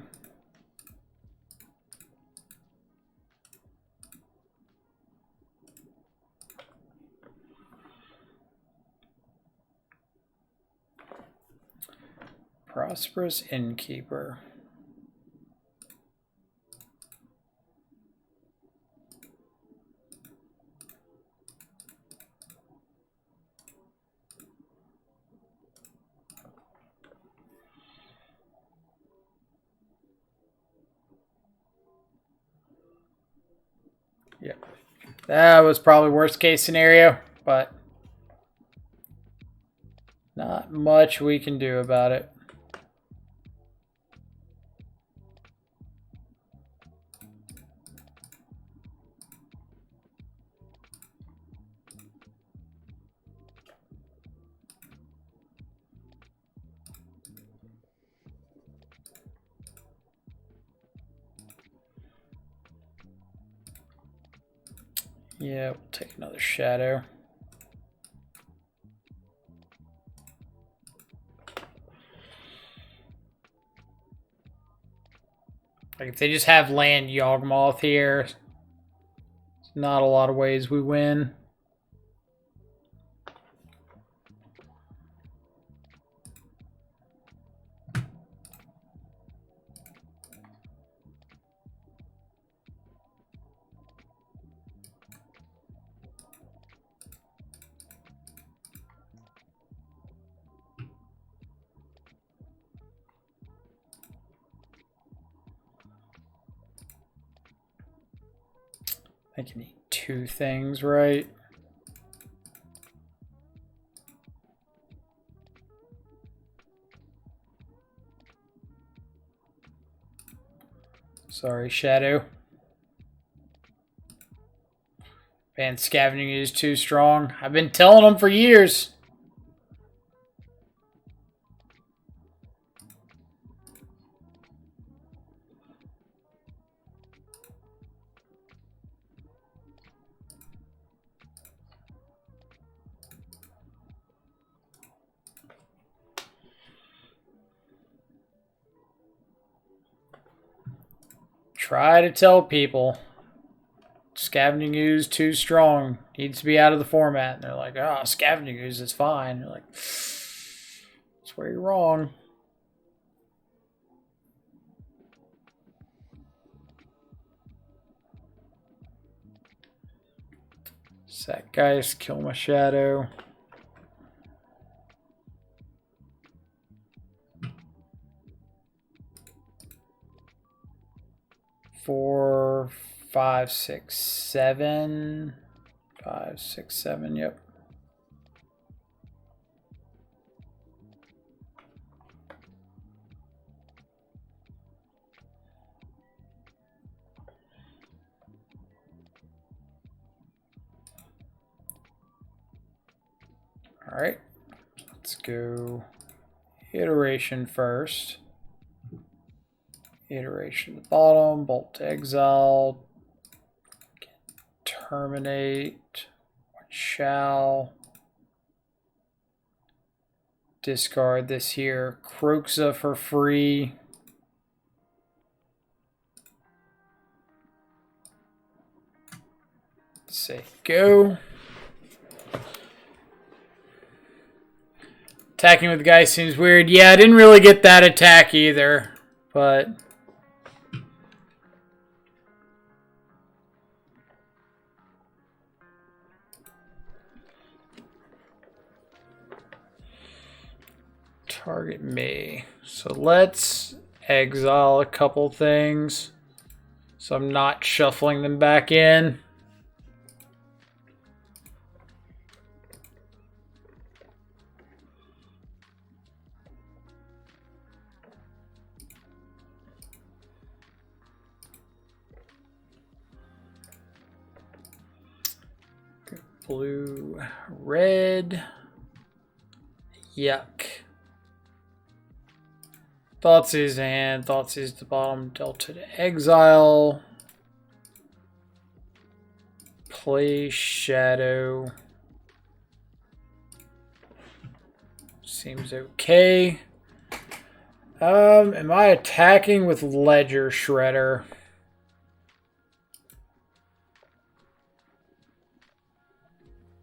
Prosperous Innkeeper. Yep. That was probably worst case scenario, but not much we can do about it. Yeah, we'll take another shadow. Like if they just have land Yawmoth here, there's not a lot of ways we win. I can eat two things, right? Sorry, Shadow. Man, scavenging is too strong. I've been telling them for years. Try to tell people scavenging ooze too strong, needs to be out of the format. And they're like, oh, scavenging ooze is fine. You're like, that's where you're wrong. Sackgeist, kill my shadow. Four, 5, 6, 7. 5, 6, 7, yep. All right, let's go iteration first. Iteration at the bottom, bolt to exile, terminate, shall, discard this here, Croxa for free. Say go. Attacking with the guy seems weird. Yeah, I didn't really get that attack either, but target me. So let's exile a couple things so I'm not shuffling them back in. Blue, red. Yuck. Thoughtseize hand, Thoughtseize the bottom, Delta to exile. Play Shadow. Seems okay. Am I attacking with Ledger Shredder?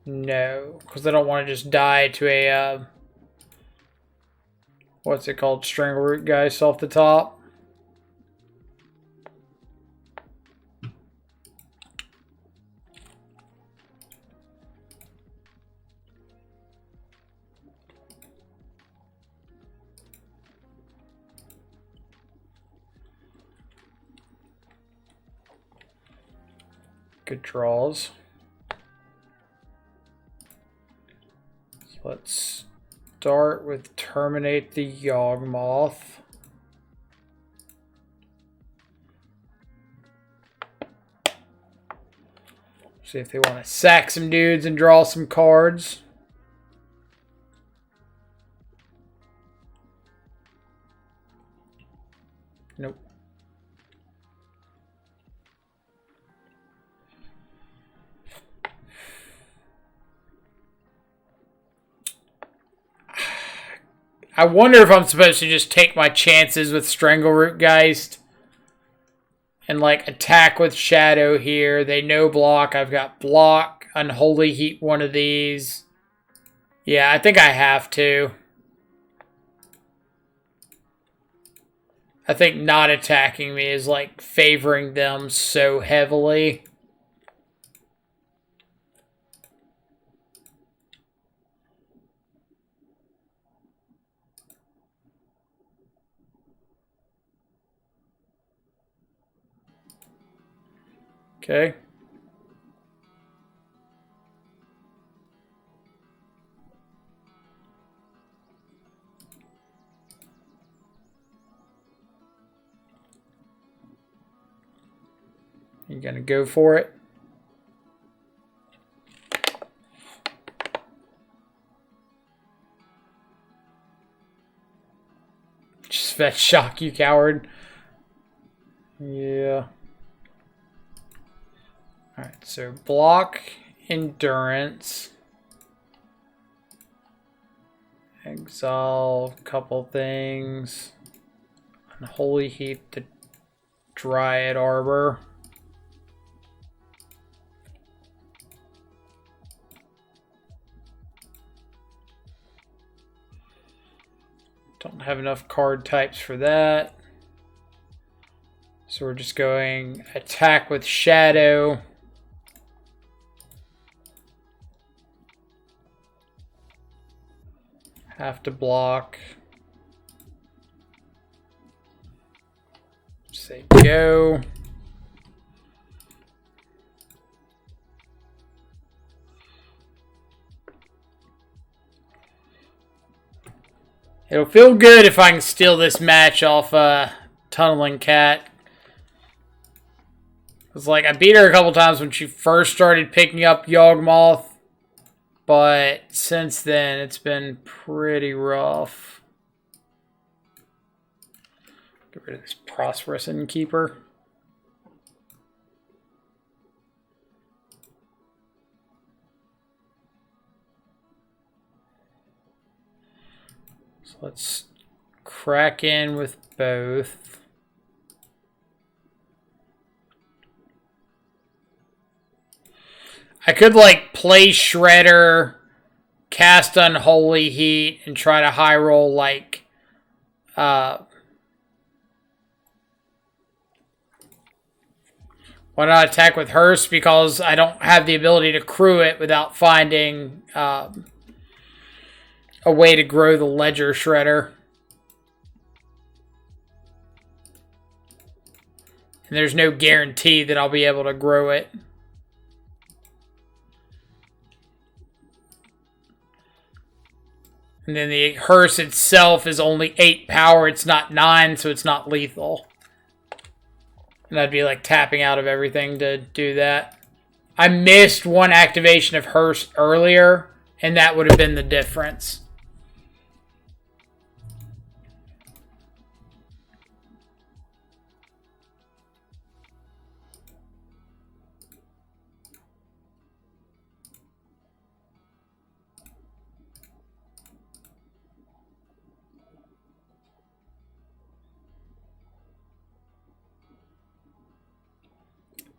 No, because I don't want to just die to a, what's it called? Strangleroot Geist off the top. Good draws. Let's start with Terminate the Yawmoth. See if they want to sack some dudes and draw some cards. Nope. I wonder if I'm supposed to just take my chances with Strangleroot Geist and like attack with Shadow here. They no block. I've got block, Unholy Heat one of these. Yeah, I think I have to. I think not attacking me is like favoring them so heavily. Okay. You gonna go for it? Just fetch shock, you coward. Yeah. Alright, so block, endurance. Exile a couple things. Unholy Heat the Dryad Arbor. Don't have enough card types for that. So we're just going attack with Shadow. Have to block. Say go. It'll feel good if I can steal this match off Tunneling Cat. It's like I beat her a couple times when she first started picking up Yawmoth. But since then, it's been pretty rough. Get rid of this Prosperous Innkeeper. So let's crack in with both. I could, like, play Shredder, cast Unholy Heat, and try to high roll, like, why not attack with Hearse? Because I don't have the ability to crew it without finding a way to grow the Ledger Shredder. And there's no guarantee that I'll be able to grow it. And then the Hearse itself is only 8 power. It's not 9, so it's not lethal. And I'd be like tapping out of everything to do that. I missed one activation of Hearse earlier, and that would have been the difference.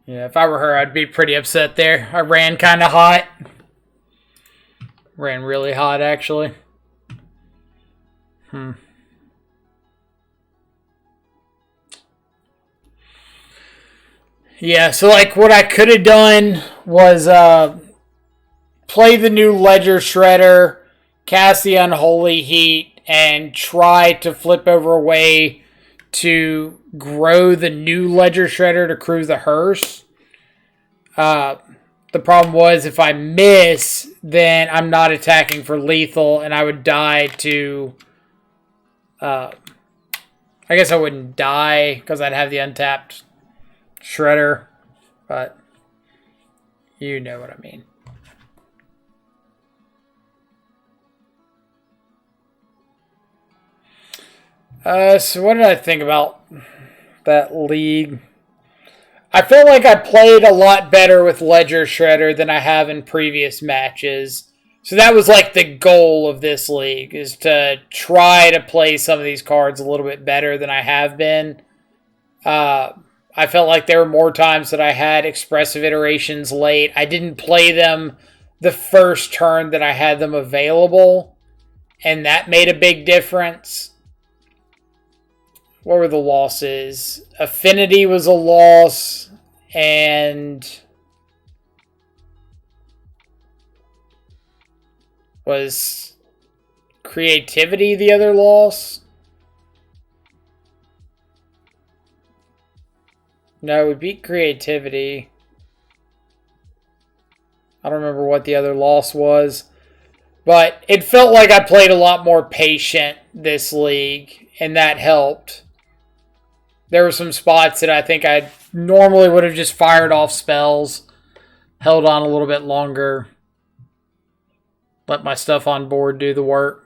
Yeah, if I were her, I'd be pretty upset there. I ran kind of hot. Ran really hot, actually. Yeah, so like what I could have done was play the new Ledger Shredder, cast the Unholy Heat, and try to flip over a way to grow the new Ledger Shredder to crew the Hearse. The problem was if I miss, then I'm not attacking for lethal, and I would die to... I guess I wouldn't die because I'd have the untapped Shredder, but you know what I mean. So what did I think about that league? I feel like I played a lot better with Ledger Shredder than I have in previous matches. So that was like the goal of this league, is to try to play some of these cards a little bit better than I have been. I felt like there were more times that I had expressive iterations late. I didn't play them the first turn that I had them available, and that made a big difference. What were the losses? Affinity was a loss, and was Creativity the other loss? No, we beat Creativity. I don't remember what the other loss was. But it felt like I played a lot more patient this league, and that helped. There were some spots that I think I normally would have just fired off spells, held on a little bit longer, let my stuff on board do the work.